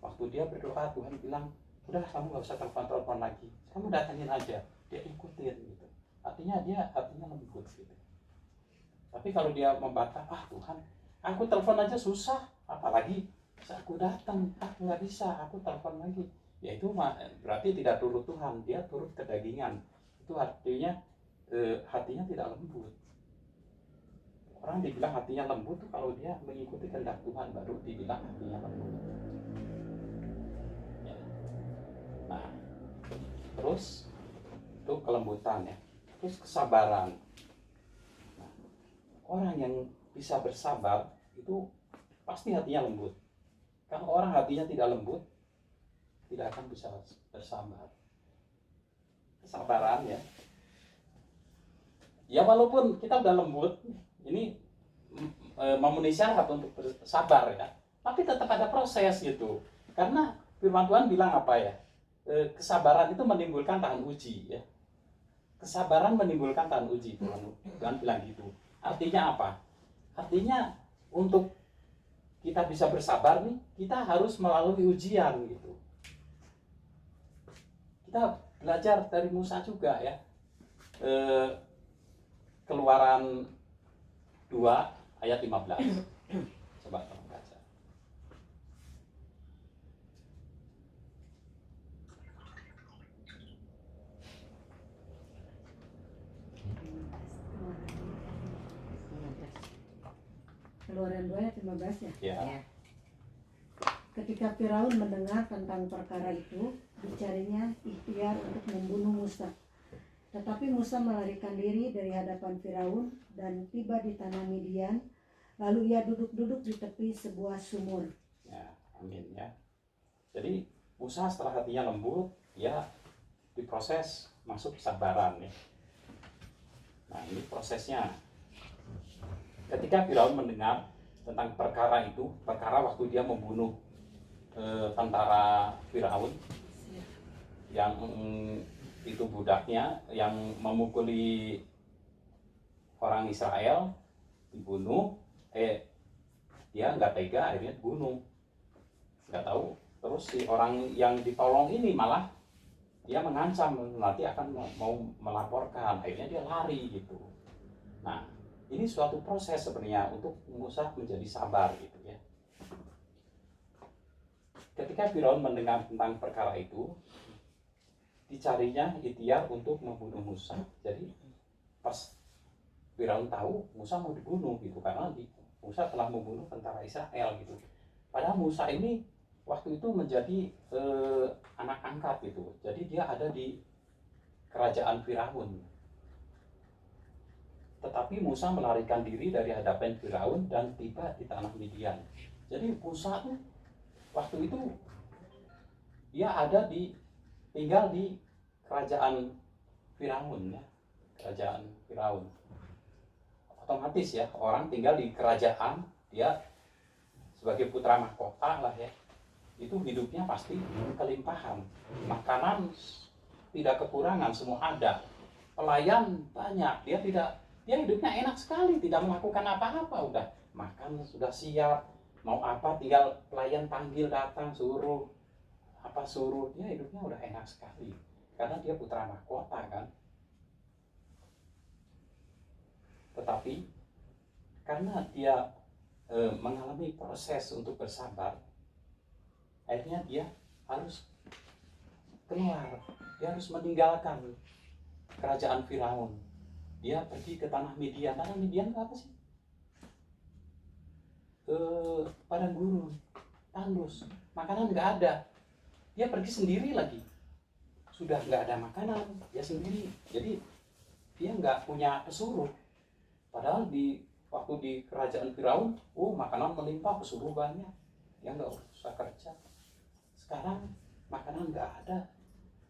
waktu dia berdoa, Tuhan bilang, udah kamu nggak usah telepon lagi, kamu datangin aja, dia ikutin gitu. Artinya dia hatinya lembut gitu. Tapi kalau dia membantah, Tuhan, aku telepon aja susah, apalagi aku datang, aku nggak bisa, aku telepon lagi. Ya itu berarti tidak turut Tuhan, dia turut kedagingan. Itu artinya hatinya tidak lembut. Orang dibilang hatinya lembut tuh kalau dia mengikuti kehendak Tuhan, baru dibilang hatinya lembut. Ya. Nah, terus itu kelembutan ya. Terus kesabaran. Nah, orang yang bisa bersabar itu pasti hatinya lembut. Kalau orang hatinya tidak lembut, tidak akan bisa bersabar. Kesabaran ya. Ya walaupun kita udah lembut, ini memenuhi syarat untuk bersabar ya, tapi tetap ada proses gitu. Karena firman Tuhan bilang apa ya? Kesabaran itu menimbulkan tahan uji ya. Kesabaran menimbulkan tahan uji, Tuhan bilang gitu. Artinya apa? Artinya untuk kita bisa bersabar nih, kita harus melalui ujian gitu. Kita belajar dari Musa juga ya. Keluaran 2 ayat 15. Coba tolong baca. Keluaran 2 ayat 15 ya? Ya. Ketika Firaun mendengar tentang perkara itu, dicarinya ikhtiar untuk membunuh Musa. Tetapi Musa melarikan diri dari hadapan Firaun dan tiba di tanah Midian. Lalu ia duduk-duduk di tepi sebuah sumur. Ya, amin ya. Jadi Musa setelah hatinya lembut, ya diproses masuk kesabaran ya. Nah ini prosesnya. Ketika Firaun mendengar tentang perkara itu, perkara waktu dia membunuh tentara Firaun yang itu budaknya yang memukuli orang Israel, dibunuh, dia nggak tega, akhirnya dibunuh. Nggak tahu, terus si orang yang ditolong ini malah dia mengancam nanti akan mau melaporkan, akhirnya dia lari gitu. Nah ini suatu proses sebenarnya untuk Musa menjadi sabar gitu ya. Ketika Firaun mendengar tentang perkara itu, dicarinya ikhtiar untuk membunuh Musa. Jadi pas Firaun tahu Musa mau dibunuh gitu, karena Musa telah membunuh tentara Israel gitu. Padahal Musa ini waktu itu menjadi anak angkat gitu. Jadi dia ada di kerajaan Firaun. Tetapi Musa melarikan diri dari hadapan Firaun dan tiba di tanah Midian. Jadi Musa tuh waktu itu dia tinggal di kerajaan Firaun ya, kerajaan Firaun. Otomatis ya, orang tinggal di kerajaan, dia sebagai putra mahkota lah ya, itu hidupnya pasti kelimpahan, makanan tidak kekurangan, semua ada, pelayan banyak, dia hidupnya enak sekali, tidak melakukan apa-apa, udah makan sudah siap, mau apa tinggal pelayan panggil datang, suruh, dia hidupnya udah enak sekali, karena dia putra mahkota kan. Tetapi karena dia mengalami proses untuk bersabar, akhirnya dia harus keluar, dia harus meninggalkan kerajaan Firaun. Dia pergi ke tanah Midian. Tanah Midian itu apa sih? Padang gurun, tandus, makanan nggak ada. Dia pergi sendiri lagi, sudah nggak ada makanan, dia sendiri. Jadi dia nggak punya pesuruh. Padahal waktu di kerajaan Firaun, makanan melimpah, pesuruh banyak, dia nggak usah kerja. Sekarang makanan nggak ada,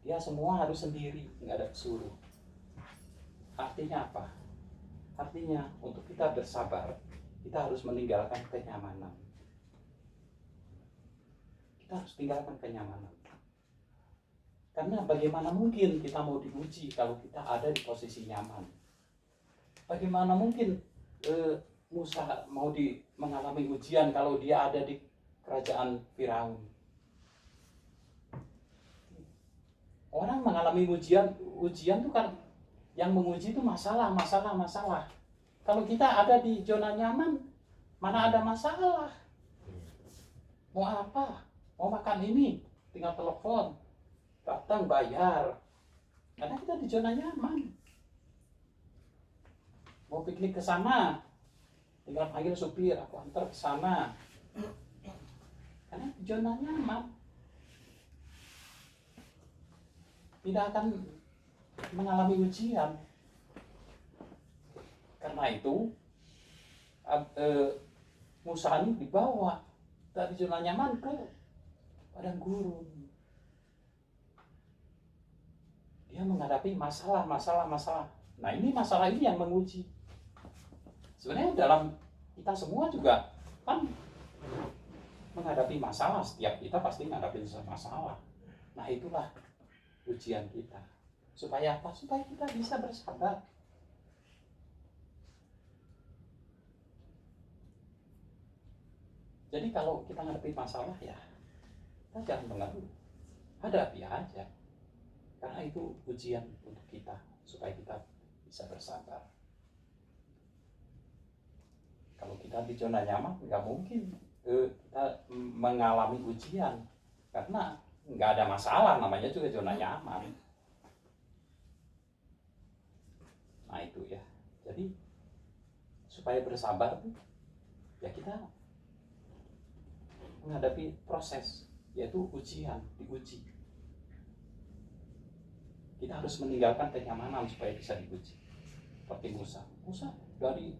dia semua harus sendiri, nggak ada pesuruh. Artinya apa? Artinya untuk kita bersabar, kita harus meninggalkan kenyamanan. Kita harus tinggalkan kenyamanan. Karena bagaimana mungkin kita mau diuji kalau kita ada di posisi nyaman? Bagaimana mungkin Musa mau mengalami ujian kalau dia ada di kerajaan Firaun? Orang mengalami ujian itu kan yang menguji itu masalah. Kalau kita ada di zona nyaman, mana ada masalah? Mau apa? Mau makan ini, tinggal telepon, datang bayar. Karena kita di zona nyaman. Mau piknik ke sana, tinggal panggil supir, aku antar ke sana. Karena di zona nyaman. Tidak akan mengalami ujian. Karena itu Musa ini dibawa dari zona nyaman ke padang gurun. Dia menghadapi masalah. Nah ini masalah ini yang menguji. Sebenarnya dalam kita semua juga kan menghadapi masalah. Setiap kita pasti menghadapi masalah. Nah itulah ujian kita. Supaya apa? Supaya kita bisa bersabar. Jadi kalau kita menghadapi masalah ya, kita jangan mengeluh, hadapi aja. Karena itu ujian untuk kita, supaya kita bisa bersabar. Kalau kita di zona nyaman, nggak mungkin kita mengalami ujian, karena nggak ada masalah, namanya juga zona nyaman. Nah itu ya, jadi supaya bersabar ya kita menghadapi proses, yaitu ujian, diuji. kita harus meninggalkan kenyamanan supaya bisa dipuji. Seperti Musa dari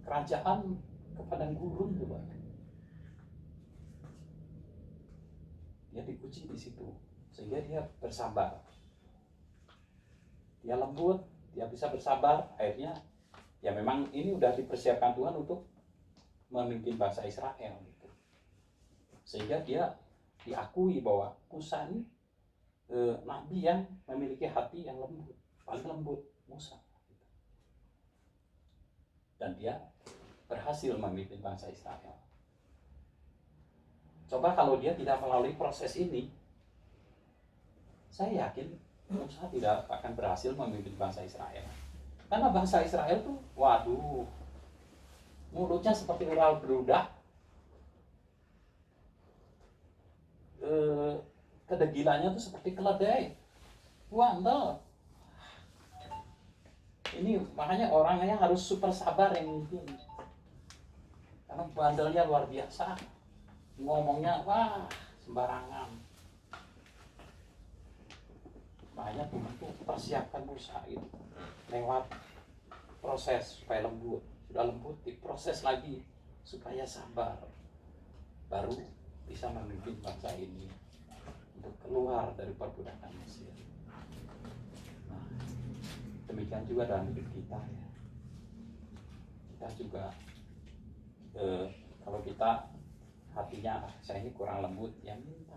kerajaan ke padang gurun coba. Dia dipuji di situ sehingga dia bersabar. Dia lembut, dia bisa bersabar. Akhirnya ya memang ini udah dipersiapkan Tuhan untuk memimpin bangsa Israel gitu. Sehingga dia diakui bahwa Musa ini nabi yang memiliki hati yang lembut, paling lembut Musa. Dan dia berhasil memimpin bangsa Israel. Coba kalau dia tidak melalui proses ini, saya yakin Musa tidak akan berhasil memimpin bangsa Israel. Karena bangsa Israel tuh, waduh, mulutnya seperti ural beludak, kedegilannya tuh seperti keledai, bandel. Ini makanya orangnya harus super sabar yang mimpin. Karena bandelnya luar biasa, ngomongnya wah sembarangan. Makanya Tuhan tuh persiapkan Musa itu lewat proses supaya lembut. Sudah lembut diproses lagi supaya sabar, baru bisa memimpin bangsa ini untuk keluar dari perbudakan Mesir. Nah, demikian juga dalam hidup kita ya. Kita juga kalau kita hatinya saya ini kurang lembut, ya minta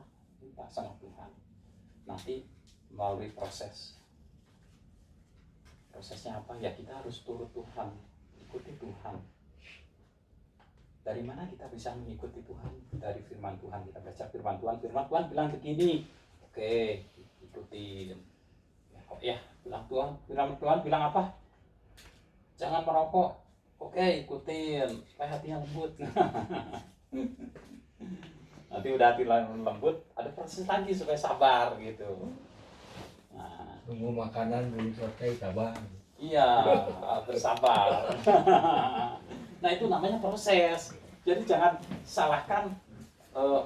sama Tuhan. Nanti melalui prosesnya apa ya, kita harus turut Tuhan, ikuti Tuhan. Dari mana kita bisa mengikuti Tuhan? Dari firman Tuhan. Kita baca firman Tuhan bilang begini, oke, ikutin. Ya, bilang firman Tuhan bilang apa? Jangan merokok. Oke, ikutin supaya hatinya lembut. Nanti udah hati lembut, ada proses lagi supaya sabar gitu. Nah, tunggu makanan dulu selesai sabar. Iya, bersabar. Nah itu namanya proses. Jadi jangan salahkan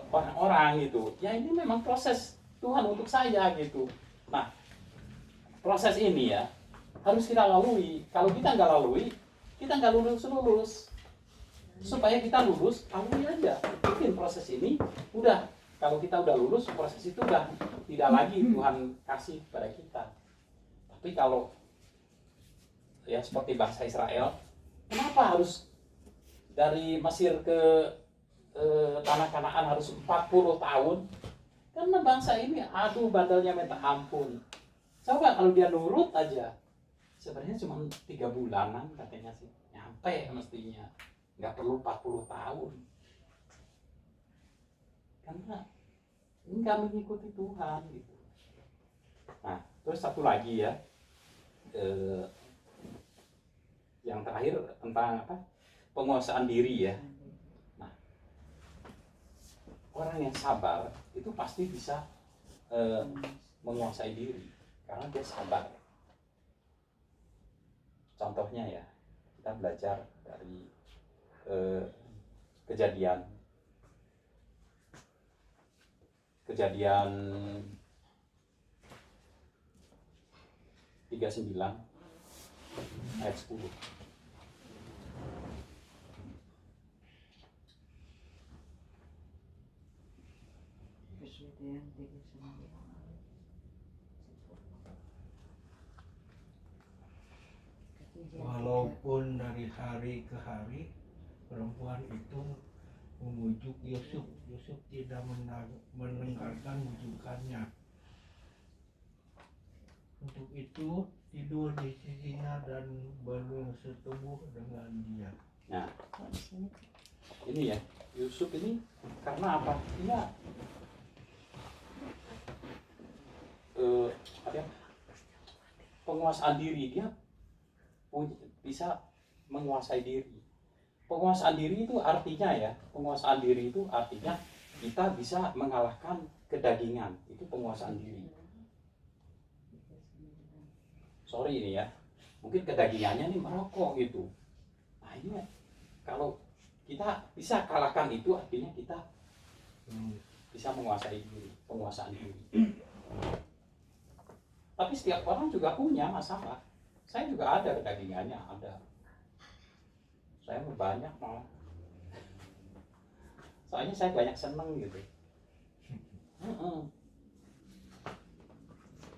orang-orang gitu. Ya ini memang proses Tuhan untuk saya gitu. Nah proses ini ya harus kita lalui. Kalau kita nggak lalui, kita nggak lulus. Supaya kita lulus, lalui aja. Bikin proses ini, udah. Kalau kita udah lulus, proses itu udah tidak lagi Tuhan kasih pada kita. Tapi kalau ya seperti bangsa Israel, kenapa harus dari Mesir ke tanah Kanaan harus 40 tahun? Karena bangsa ini aduh bandelnya minta ampun. Coba kalau dia nurut aja, sebenarnya cuma 3 bulanan katanya sih, nyampe mestinya, nggak perlu 40 tahun. Karena nggak mengikuti Tuhan gitu. Nah terus satu lagi ya, yang terakhir tentang apa? Penguasaan diri ya. Nah, orang yang sabar itu pasti bisa menguasai diri karena dia sabar. Contohnya ya, kita belajar dari kejadian 39 ayat 10. Walaupun dari hari ke hari perempuan itu memujuk Yusuf tidak mendengarkan bujukannya. Untuk itu tidur di sisinya dan bersetubuh dengan dia. Nah, ini ya, Yusuf ini karena apa? Dia penguasaan diri, dia bisa menguasai diri. Penguasaan diri itu artinya ya, penguasaan diri itu artinya kita bisa mengalahkan kedagingan. Itu penguasaan diri. Sorry ini ya, mungkin kedagingannya nih merokok gitu. Nah ini kalau kita bisa kalahkan itu artinya kita bisa menguasai diri, penguasaan diri. Tapi setiap orang juga punya masalah. Saya juga ada kedagingannya, ada. Saya banyak malah. Soalnya saya banyak seneng gitu.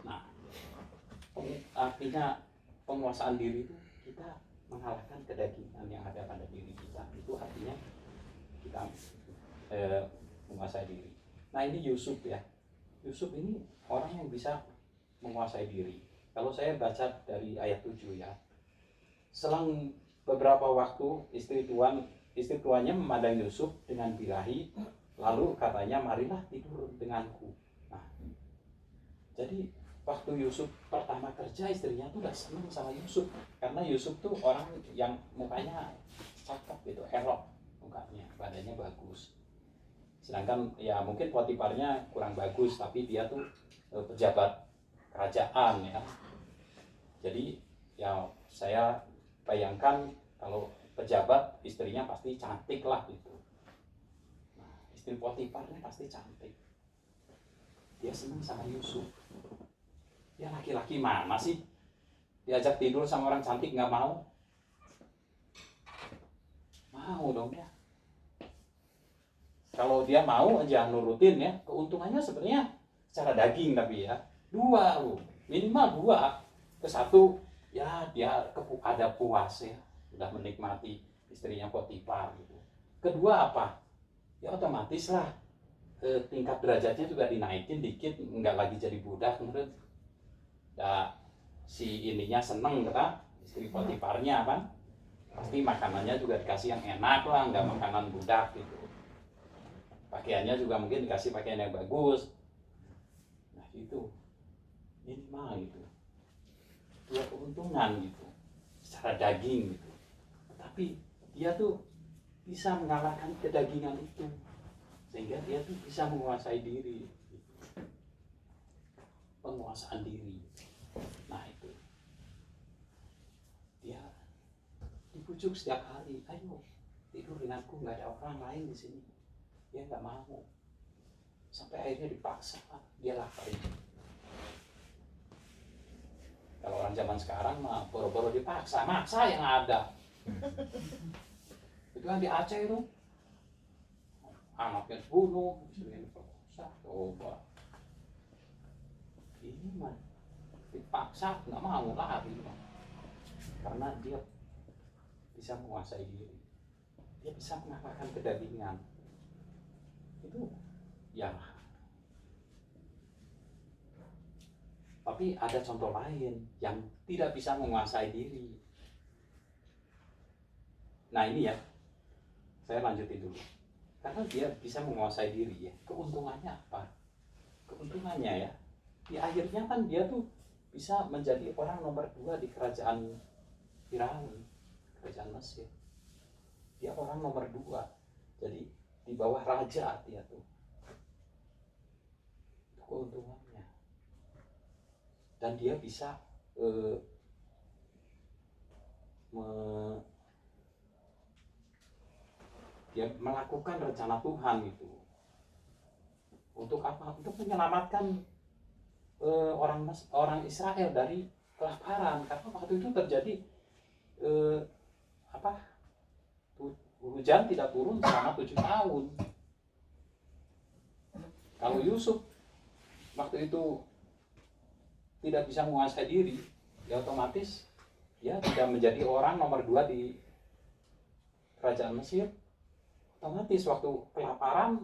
Nah, artinya penguasaan diri itu kita mengalahkan kedagingan yang ada pada diri kita. Itu artinya kita menguasai diri. Nah, ini Yusuf ya. Yusuf ini orang yang bisa menguasai diri. Kalau saya baca dari ayat 7 ya. Selang beberapa waktu istri tuannya memandang Yusuf dengan birahi, lalu katanya, marilah tidur denganku. Nah, jadi waktu Yusuf pertama kerja, istrinya tuh udah seneng sama Yusuf, karena Yusuf tuh orang yang mukanya cakep gitu, elok mukanya, badannya bagus. Sedangkan ya mungkin Potifarnya kurang bagus, tapi dia tuh pejabat kerajaan ya. Jadi ya saya bayangkan kalau pejabat istrinya pasti cantik lah gitu. Nah, istri Potifarnya pasti cantik. Dia senang sama Yusuf. Ya laki-laki mana sih diajak tidur sama orang cantik nggak mau? Mau dong ya. Kalau dia mau aja nurutin ya, keuntungannya sebenarnya secara daging tapi ya dua loh, minimal dua. Ke satu ya dia ada puas ya, udah menikmati istrinya Potifar gitu. Kedua apa? Ya otomatis lah tingkat derajatnya juga dinaikin dikit, nggak lagi jadi budak menurut. Ya, si ininya seneng kata istri Potifarnya kan, pasti makanannya juga dikasih yang enak lah, nggak makanan budak gitu. Pakaiannya juga mungkin dikasih pakaian yang bagus. Nah itu minimal gitu, dua keuntungan gitu secara daging gitu. Tapi dia tuh bisa mengalahkan kedagingan itu, sehingga dia tuh bisa menguasai diri gitu. Penguasaan diri. Nah itu dia dibujuk setiap hari, ayo tidur denganku, nggak ada orang lain di sini. Dia nggak mau, sampai akhirnya dipaksa dia laparin. Kalau orang zaman sekarang mah boro-boro dipaksa, maksa yang ada. Itu kan di Aceh itu, anaknya dibunuh, istrinya diperkosa, coba. Ini mah dipaksa, nggak mau lari, karena dia bisa menguasai diri, dia bisa mengalahkan kedagingan. Itu ya. Tapi ada contoh lain yang tidak bisa menguasai diri. Nah ini ya, saya lanjutin dulu. Karena dia bisa menguasai diri ya, keuntungannya apa? Keuntungannya ya, di akhirnya kan dia tuh bisa menjadi orang nomor 2 di kerajaan Firaun, kerajaan Mesir. Dia orang nomor 2, jadi di bawah raja dia tuh. Itu keuntungannya. Dan dia bisa dia melakukan rencana Tuhan itu. Untuk apa? Untuk menyelamatkan orang Israel dari kelaparan, karena waktu itu terjadi hujan tidak turun selama 7 tahun. Kalau Yusuf waktu itu tidak bisa menguasai diri, ya otomatis ya tidak menjadi orang nomor 2 di kerajaan Mesir. Otomatis waktu kelaparan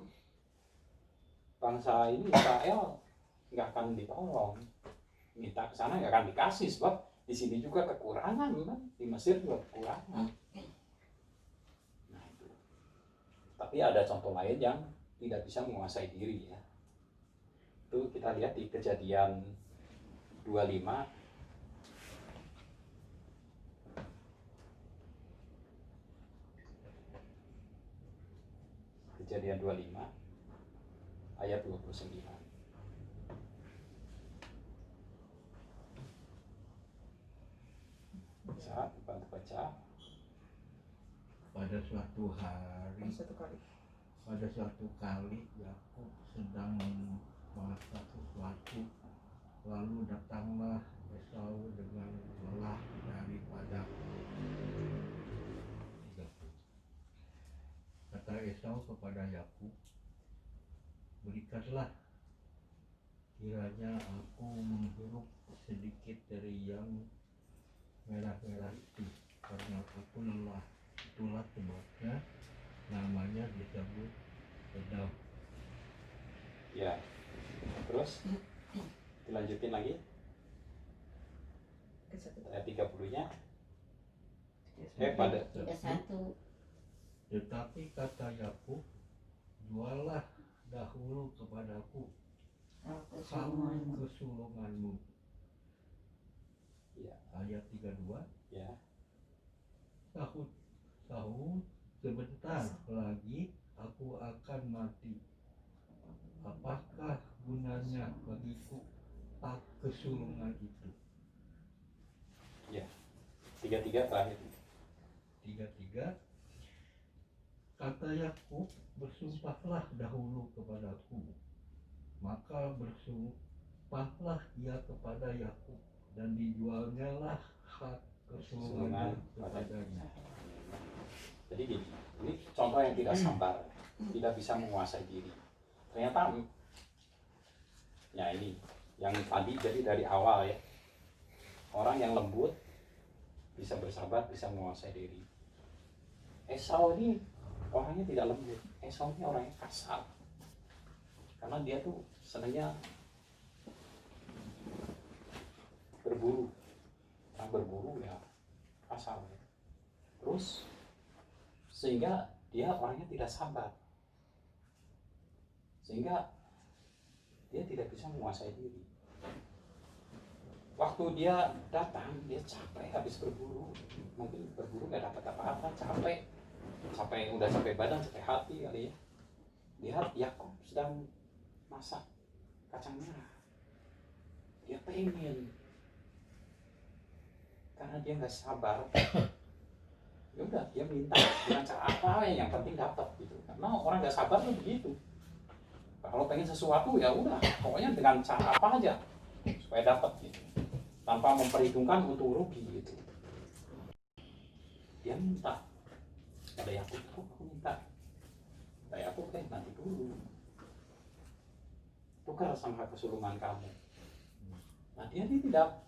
bangsa ini Israel nggak akan ditolong, minta ke sana nggak akan dikasih, sebab di sini juga kekurangan kan, di Mesir juga kekurangan. Nah itu. Tapi ada contoh lain yang tidak bisa menguasai diri ya. Itu kita lihat di Kejadian 25 Kejadian 25 ayat 29. Bisa bantu baca. Pada suatu kali Yakub sedang memasak sesuatu, Lalu datanglah Esau dengan lelah daripada 30. Kata Esau kepada Yakub, berikanlah, kiranya aku menghirup sedikit dari yang merah-merah itu, karena aku lelah. Itulah sebabnya namanya disebut Edom. Ya, terus dilanjutin lagi ayat 30-nya. Pada 31. Tetapi kata Yakub, juallah dahulu kepadaku kamu kesulunganmu. Ya. Ayat 32. Ya. Sahut sebentar lagi aku akan mati. Apakah gunanya bagiku hak kesulungan itu? Ya. 33 terakhir. 33. Kata Yakub, bersumpahlah dahulu kepadaku. Maka bersumpahlah ia kepada Yakub, dan dijualnyalah hak kesulungan kepadanya. Jadi gini, ini contoh yang tidak sabar, tidak bisa menguasai diri. Ternyata, ya ini yang tadi jadi dari awal ya, orang yang lembut bisa bersabar, bisa menguasai diri. Esau ini orangnya tidak lembut, Esau ini orangnya kasar, karena dia tuh senangnya berburu, orang berburu ya kasar. Terus sehingga dia orangnya tidak sabar, sehingga dia tidak bisa menguasai diri. Waktu dia datang, dia capek habis berburu, mungkin berburu gak dapat apa-apa, capek, udah capek badan, capek hati kali ya. Lihat Yakub sedang masak kacang merah, dia pengen, karena dia nggak sabar. Ya udah, dia minta dengan cara apa yang penting dapat gitu. Karena orang nggak sabar tuh begitu. Kalau pengen sesuatu ya udah, pokoknya dengan cara apa aja supaya dapat gitu, tanpa memperhitungkan untung rugi gitu. Dia minta pada Yakub, aku minta. Kata Yakub, nanti dulu, tukar sama kesulungan kamu. Nah dia tidak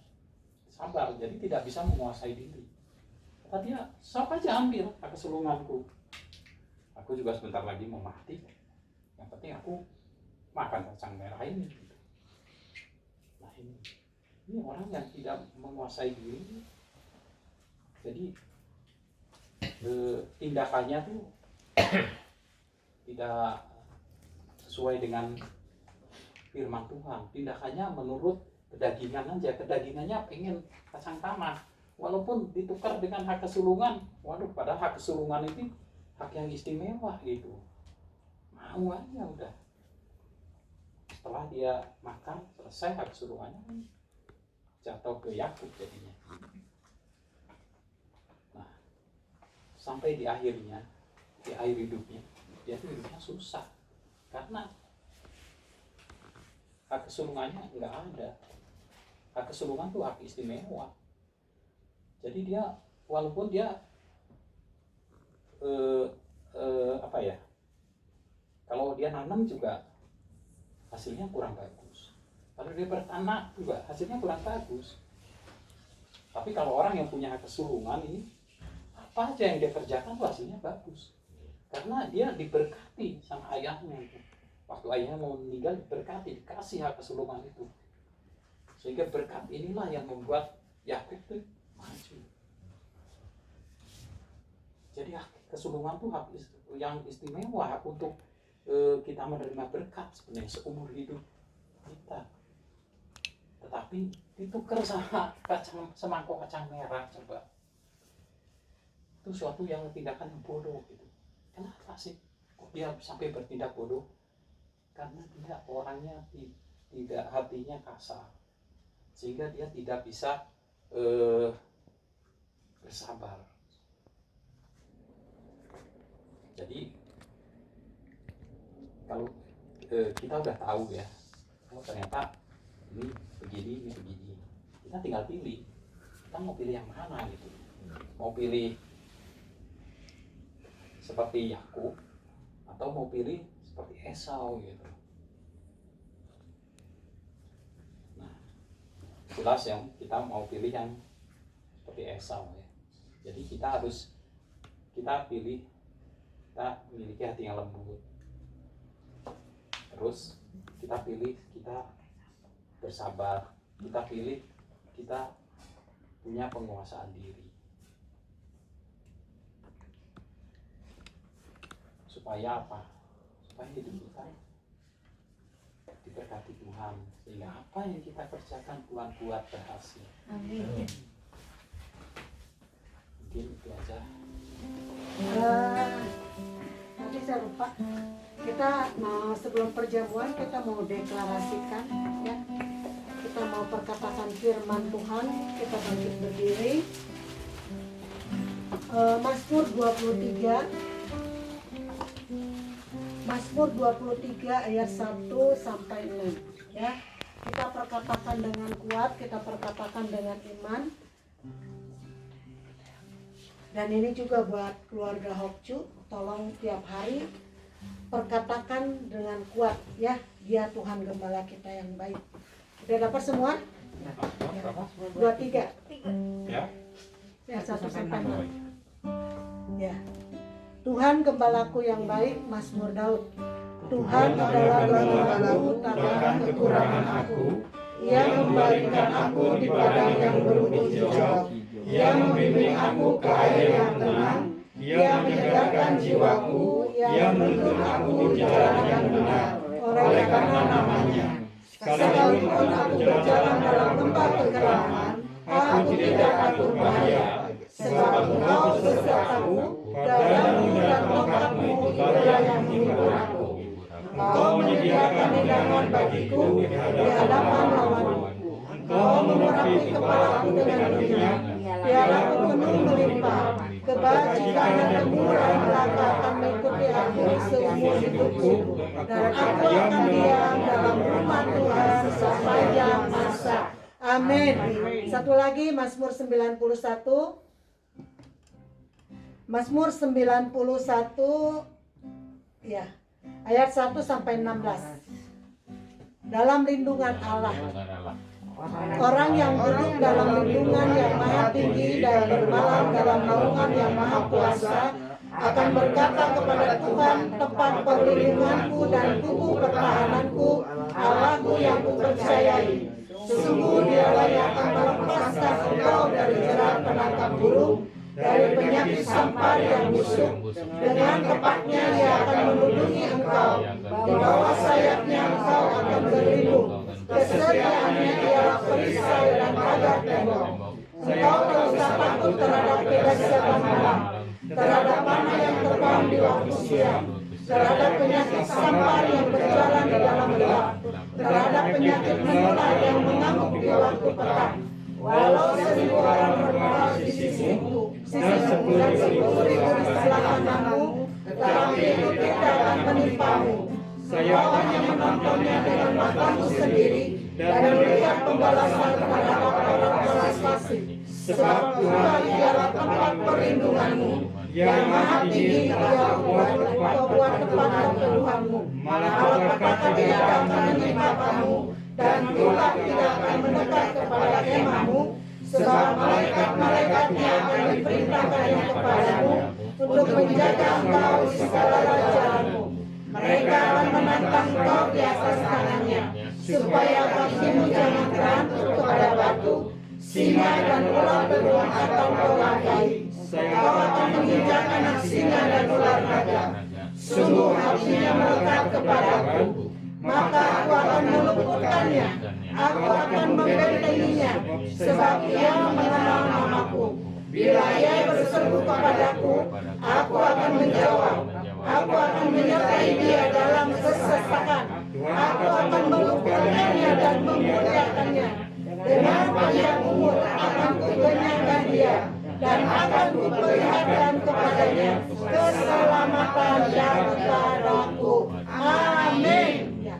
sabar, jadi tidak bisa menguasai diri. Kata dia, sok aja ambil hak kesulunganku. Aku juga sebentar lagi mau mati. Yang penting aku makan kacang merah ini. Nah ini orang yang tidak menguasai diri. Jadi tindakannya tuh tidak sesuai dengan firman Tuhan. Tindakannya menurut kedagingan aja. Kedagingannya pengen kacang tanah. Walaupun ditukar dengan hak kesulungan, waduh, padahal hak kesulungan itu hak yang istimewa gitu. Mau aja udah. Setelah dia makan, selesai hak kesulungannya, jatuh ke Yakub jadinya. Nah, sampai di akhirnya, di akhir hidupnya, dia tuh hidupnya susah. Karena hak kesulungannya nggak ada. Hak kesulungan tuh hak istimewa. Jadi dia, walaupun dia kalau dia nanam juga hasilnya kurang bagus. Kalau dia bertanam juga hasilnya kurang bagus. Tapi kalau orang yang punya hak kesulungan ini, apa aja yang dia kerjakan tuh hasilnya bagus. Karena dia diberkati sama ayahnya. Waktu ayahnya mau meninggal, diberkati, dikasih hak kesulungan itu. Sehingga berkat inilah yang membuat Yakub tuh maju. Jadi hak kesulungan tuh hak yang istimewa, hak untuk kita menerima berkat sebenarnya seumur hidup kita. Tetapi ditukar sama semangkok kacang merah, coba. Itu suatu yang tindakan yang bodoh gitu. Kenapa sih kok dia sampai bertindak bodoh? Karena dia orangnya tidak, hatinya kasar, sehingga dia tidak bisa bersabar. Jadi kalau kita udah tahu ya, kalau ternyata ini begini. Kita tinggal pilih. Kita mau pilih yang mana gitu. Mau pilih seperti Yakub atau mau pilih seperti Esau gitu. Nah, jelas yang kita mau pilih yang seperti Esau ya. Jadi kita pilih, kita memiliki hati yang lembut. Terus kita pilih, kita bersabar. Kita pilih, kita punya penguasaan diri. Supaya apa? Supaya hidup kita diberkati Tuhan, sehingga apa yang kita kerjakan Tuhan buat berhasil. Amin. Mungkin itu aja. Nanti saya lupa. Kita mau sebelum perjamuan kita mau deklarasikan ya. Kita mau perkatakan firman Tuhan. Kita bangkit berdiri. Mazmur 23. Mazmur 23 ayat 1 sampai 6 ya. Kita perkatakan dengan kuat, kita perkatakan dengan iman. Dan ini juga buat keluarga Hokcu, tolong tiap hari perkatakan dengan kuat ya, Dia Tuhan Gembala kita yang baik. Udah dapat semua? 23 Ya. ya 1 sampai 6 ya. Tuhan Gembalaku yang baik, Mazmur Daud. Tuhan adalah gembalaku takkan kekurangan aku. Ia memberikan aku di padang yang berumput hijau. Ia membimbing aku ke air yang tenang. Ia menyegarkan jiwaku. Ia menuntun aku di jalan yang benar oleh karena namanya. Sekalipun aku berjalan dalam lembah kegelapan, aku tidak takut bahaya. Sebab Engkau besertaku, padamu dan tongkatmu itulah yang menghibur aku. Engkau menyediakan hidangan bagiku di hadapan lawanku. Engkau mengurapi kepalaku dengan minyak, pialaku penuh melimpah. Kebajikan dan kemurahan belaka akan mengikuti aku seumur hidupku, dan aku akan diam dalam rumah Tuhan sepanjang masa. Amin. Satu lagi Mazmur 91. Mazmur 91 ya, ayat 1 sampai 16. Dalam lindungan Allah. Orang yang duduk dalam lindungan yang maha tinggi dan bermalam dalam naungan yang maha kuasa akan berkata kepada Tuhan, tempat perlindunganku dan kubu pertahananku, Allahku yang kupercayai. Sesungguh Dialah yang akan melepaskan engkau dari jerat penangkap burung, dari penyakit sampar yang busuk. Dengan tepatnya Dia akan melindungi engkau. Di bawah sayapnya engkau akan berlindung. Kesetiaannya ialah perisai dan pagar tembok. Engkau tak usah takut terhadap kedahsyatan malam, terhadap panah yang terbang di waktu siang, terhadap penyakit sampar yang berjalan di dalam gelap, terhadap penyakit menular yang mengamuk di waktu petang. Walau 1000 orang berperang di sisimu, dan 10.000 di sebelah kananmu, tetapi itu tidak akan menimpamu. Saya hanya menontonnya dengan matamu sendiri dan melihat pembalasan terhadap orang belas kasih. Sebab Tuhan ialah tempat perlindunganmu, yang maha tinggi ialah buat tempat perteduhanmu. Malapetaka tidak akan menimpa kamu, dan ular tidak akan mendekat kepada kemahmu. Sebab malaikat-malaikatnya akan diperintahkannya kepadamu untuk menjaga engkau di segala jalanmu. Mereka akan menantang kau di atas tangannya, supaya kakimu jangan terantuk kepada batu. Singa dan ular beruang akan kau langkai. Kau akan menginjak anak singa dan ular naga. Sungguh hatinya melekat kepadaku, maka aku akan meluputkannya. Aku akan membentenginya, sebab ia mengenal namaku. Bila ia berseru kepadaku, aku akan menjawab. Aku akan menyertai dia dalam kesesakan. Aku akan meluputkannya dan memuliakannya. Dengan panjang umur akan kukenyangkan dia, dan akan kuperlihatkan kepadanya keselamatan yang kepadaku. Amin. Ya,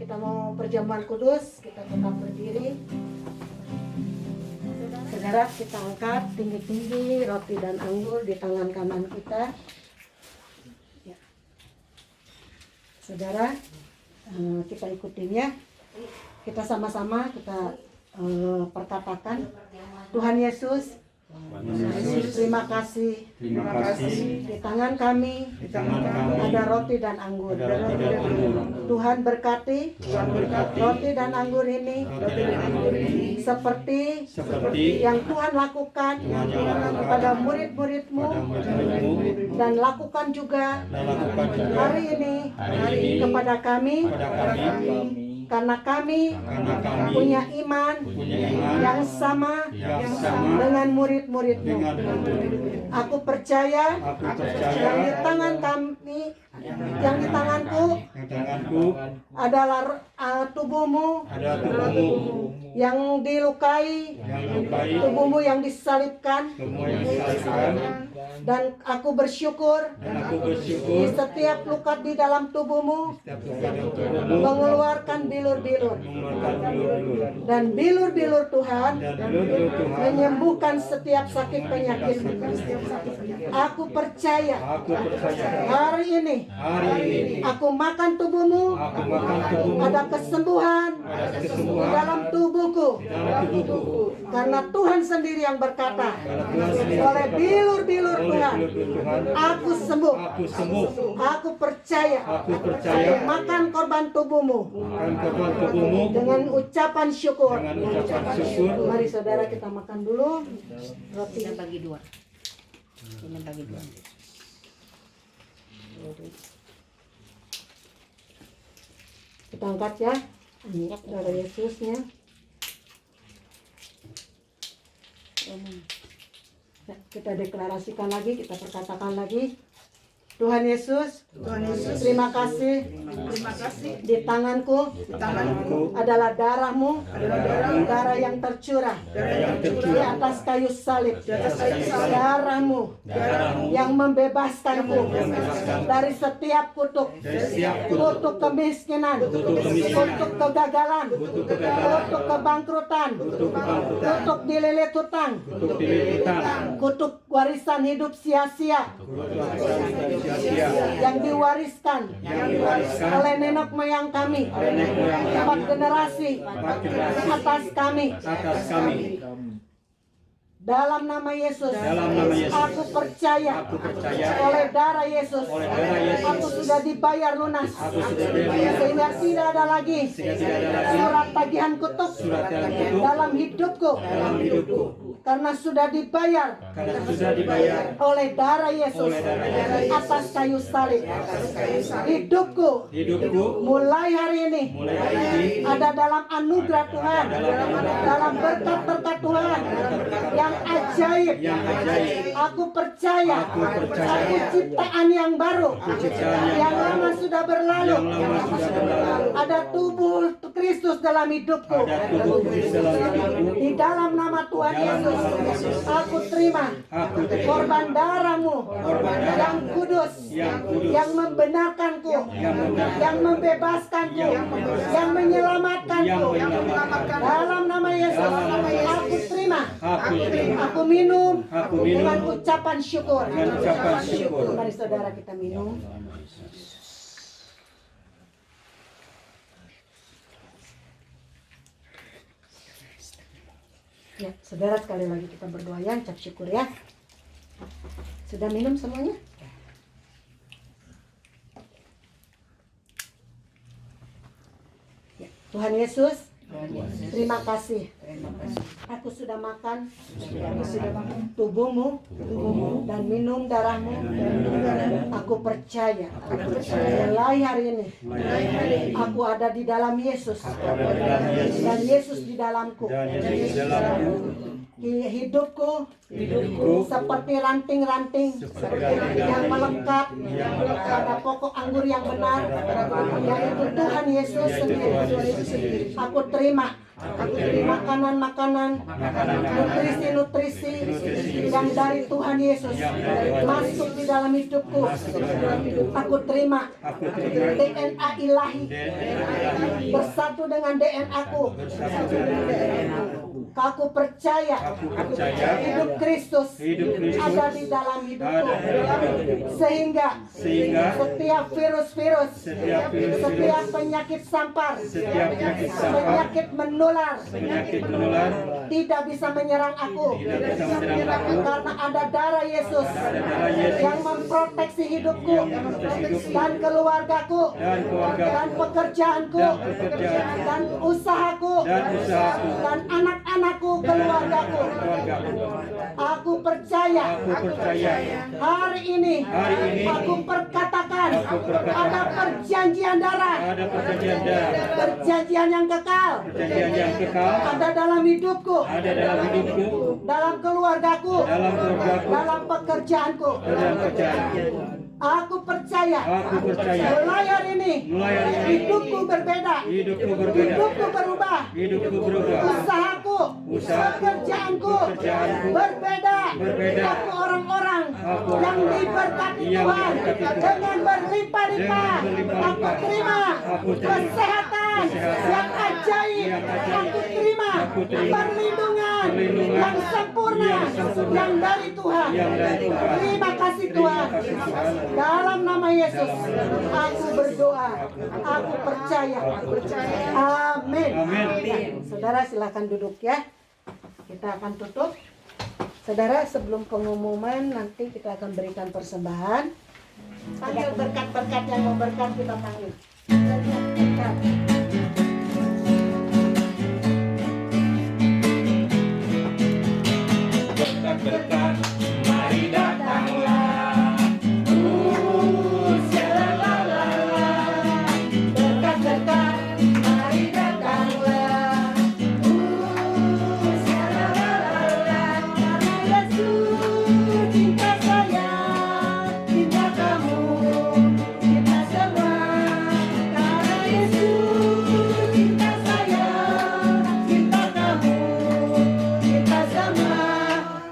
kita mau perjamuan kudus, kita tetap berdiri. Saudara, kita angkat tinggi-tinggi roti dan anggur di tangan kanan kita. Ya. Saudara, kita ikutin ya. Kita sama-sama kita perkatakan, Tuhan Yesus, terima kasih. Terima kasih. Di tangan kami ada roti dan anggur. Tuhan berkati roti dan anggur ini seperti yang Tuhan lakukan pada murid-murid-Mu, dan lakukan juga hari ini kepada kami, karena kami punya iman yang sama dengan murid-murid-Mu. Aku percaya yang di tangan kami, yang di tanganku adalah tubuh-Mu yang dilukai, tubuh-Mu yang disalibkan. Dan aku bersyukur di setiap luka di dalam tubuh-Mu mengeluarkan bilur-bilur, dan bilur-bilur Tuhan menyembuhkan setiap sakit penyakit. Aku percaya hari ini aku makan tubuh-Mu, ada kesembuhan di dalam tubuhku, karena Tuhan sendiri yang berkata, oleh bilur-bilur Tuhan aku sembuh. Aku percaya makan korban tubuh-Mu dengan ucapan syukur. Mari saudara, kita makan dulu rotinya bagi dua. Ini bagi dua. Kita angkat ya, darah Yesusnya. Kita deklarasikan lagi, kita perkatakan lagi. Tuhan Yesus, terima kasih. Di tanganku adalah darah-Mu, darah yang tercurah di atas kayu salib. Darah-Mu yang membebaskanku dari setiap kutuk kemiskinan, kutuk kegagalan, kutuk kebangkrutan, kutuk dililit hutang, kutuk warisan hidup sia-sia yang diwariskan oleh nenek moyang kami 4 generasi atas kami. Dalam nama Yesus, aku percaya oleh darah Yesus, aku sudah dibayar lunas, sehingga tidak ada lagi surat tagihan kutuk dalam hidupku, karena sudah dibayar oleh darah Yesus atas kayu salib. Hidupku mulai hari ini ada dalam anugerah Tuhan, dalam berkat-berkat Tuhan yang ajaib. Aku percaya aku ciptaan yang baru, yang lama sudah berlalu. Ada tubuh Kristus dalam hidupku. Di dalam nama Tuhan Yesus, aku terima korban darah-Mu yang kudus, yang membenarkanku, yang membebaskanku, yang menyelamatkanku. Dalam nama Yesus, aku terima. Aku minum dengan ucapan syukur. Mari saudara, kita minum. Ya, saudara, sekali lagi kita berdoa ya, ucap syukur ya. Sudah minum semuanya? Ya, Tuhan Yesus, terima kasih. Aku sudah makan tubuh-Mu dan minum darah-Mu. Aku percaya mulai hari ini aku ada di dalam Yesus, dan Yesus di dalamku. Hidupku seperti ranting-ranting yang melekat pada pokok anggur yang benar, yaitu Tuhan Yesus sendiri. Aku terima Aku terima makanan-makanan, nutrisi-nutrisi yang dari Tuhan Yesus masuk di dalam hidupku. Aku terima DNA ilahi bersatu dengan DNA-ku. Aku percaya hidup Kristus ada di dalam hidupku, sehingga setiap virus-virus, setiap penyakit sampar, penyakit menular tidak bisa menyerang aku, karena ada darah Yesus yang memproteksi hidupku dan keluargaku dan pekerjaanku dan usahaku dan anak-anakku, keluargaku. Aku percaya hari ini aku perkatakan ada perjanjian darah, perjanjian yang kekal ada dalam hidupku, dalam keluargaku, dalam pekerjaanku. Aku percaya mulai hari ini hidupku berbeda, hidupku berubah, usahaku, pekerjaanku berbeda. Aku orang-orang yang diberkati Tuhan dengan berlimpah-limpah. Aku terima kesehatan yang ajaib. Aku terima perlindungan yang sempurna yang dari Tuhan. Terima kasih Tuhan. Dalam nama Yesus aku berdoa, aku percaya. Amin. Saudara silakan duduk ya. Kita akan tutup. Saudara, sebelum pengumuman nanti kita akan berikan persembahan. Panggil berkat-berkat yang mau berkat, kita panggil. Berkat. Berkat-berkat, mari datanglah. Berkat-berkat, mari datanglah. Karena Yesus cinta saya, cinta kamu, kita semua. Karena Yesus cinta saya, cinta kamu, kita semua.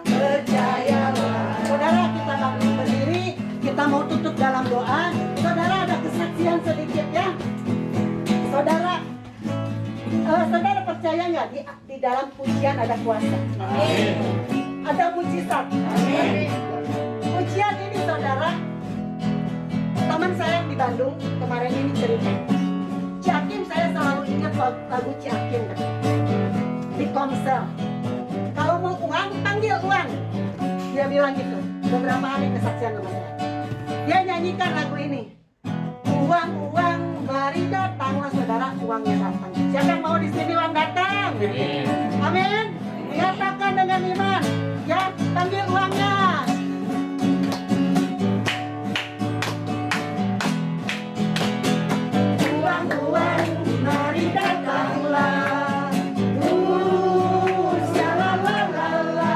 Percayalah. Saudara, kita akan berdiri, kita mau tutup dalam doa. Saudara, ada kesaksian sedikit ya. Saudara percaya nggak di dalam pujian ada kuasa? Amin. Ada mujizat. Amin. Pujian ini saudara, teman saya di Bandung kemarin ini cerita. Ciakim, saya selalu ingat lagu Ciakim kan? Di Komsel. Kalau mau uang, panggil uang. Dia bilang gitu. Beberapa hari kesaksian sama saya. Dia nyanyikan lagu ini. Uang, mari datanglah saudara, uangnya datang. Siapa yang mau di sini uang datang? Amin. Nyatakan dengan iman. Ya, panggil uangnya. Uang, mari datanglah. Syalalala.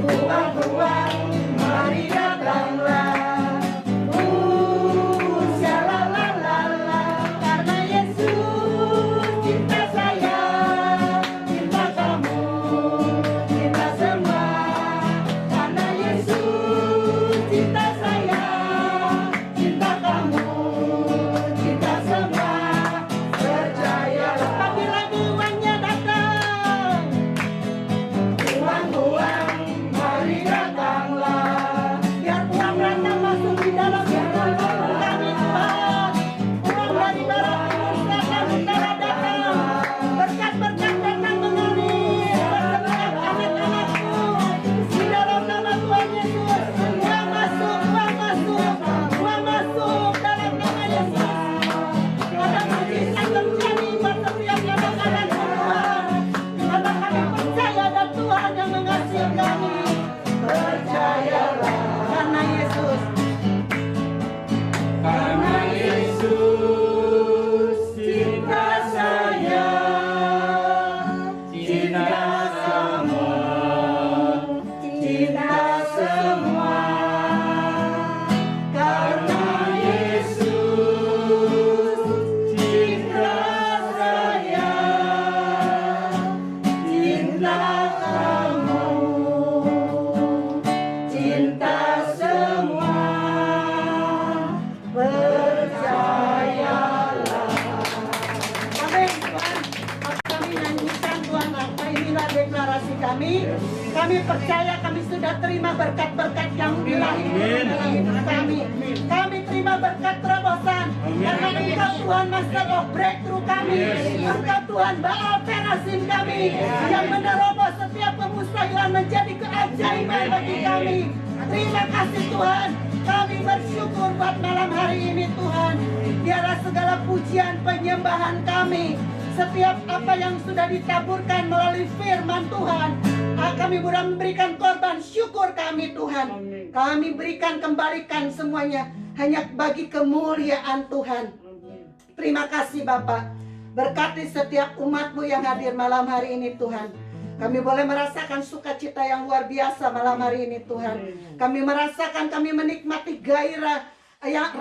Uang, mari datanglah. Karena Yesus cinta saya, cinta kamu, cinta semua. cinta kamu, cinta semua, percayalah. Amin Tuhan. Kami nyanyikan Tuhan, apa inilah deklarasi kami. Kami percaya kami sudah terima berkat-berkat yang dilahirkan dalam hidup kami. Kami terima berkat terobosan. Karena Engkau Tuhan Master of Breakthrough kami. Engkau Tuhan Baal Perasim kami. Yang menerobos setiap kemustahilan menjadi keajaiban bagi kami. Terima kasih Tuhan. Kami bersyukur buat malam hari ini Tuhan. Biarlah segala pujian penyembahan kami, setiap apa yang sudah ditaburkan melalui firman Tuhan, kami boleh memberikan korban syukur kami Tuhan. Kami berikan, kembalikan semuanya hanya bagi kemuliaan Tuhan. Terima kasih Bapak. Berkati setiap umat-Mu yang hadir malam hari ini Tuhan. Kami boleh merasakan sukacita yang luar biasa malam hari ini Tuhan. Kami merasakan, kami menikmati gairah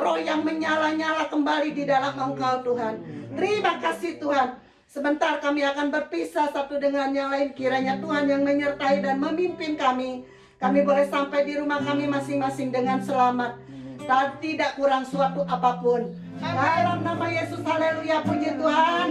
roh yang menyala-nyala kembali di dalam Engkau Tuhan. Terima kasih Tuhan. Sebentar kami akan berpisah satu dengan yang lain. Kiranya Tuhan yang menyertai dan memimpin kami. Kami boleh sampai di rumah kami masing-masing dengan selamat. Dan tidak kurang suatu apapun. Dalam nama Yesus, haleluya, puji Tuhan.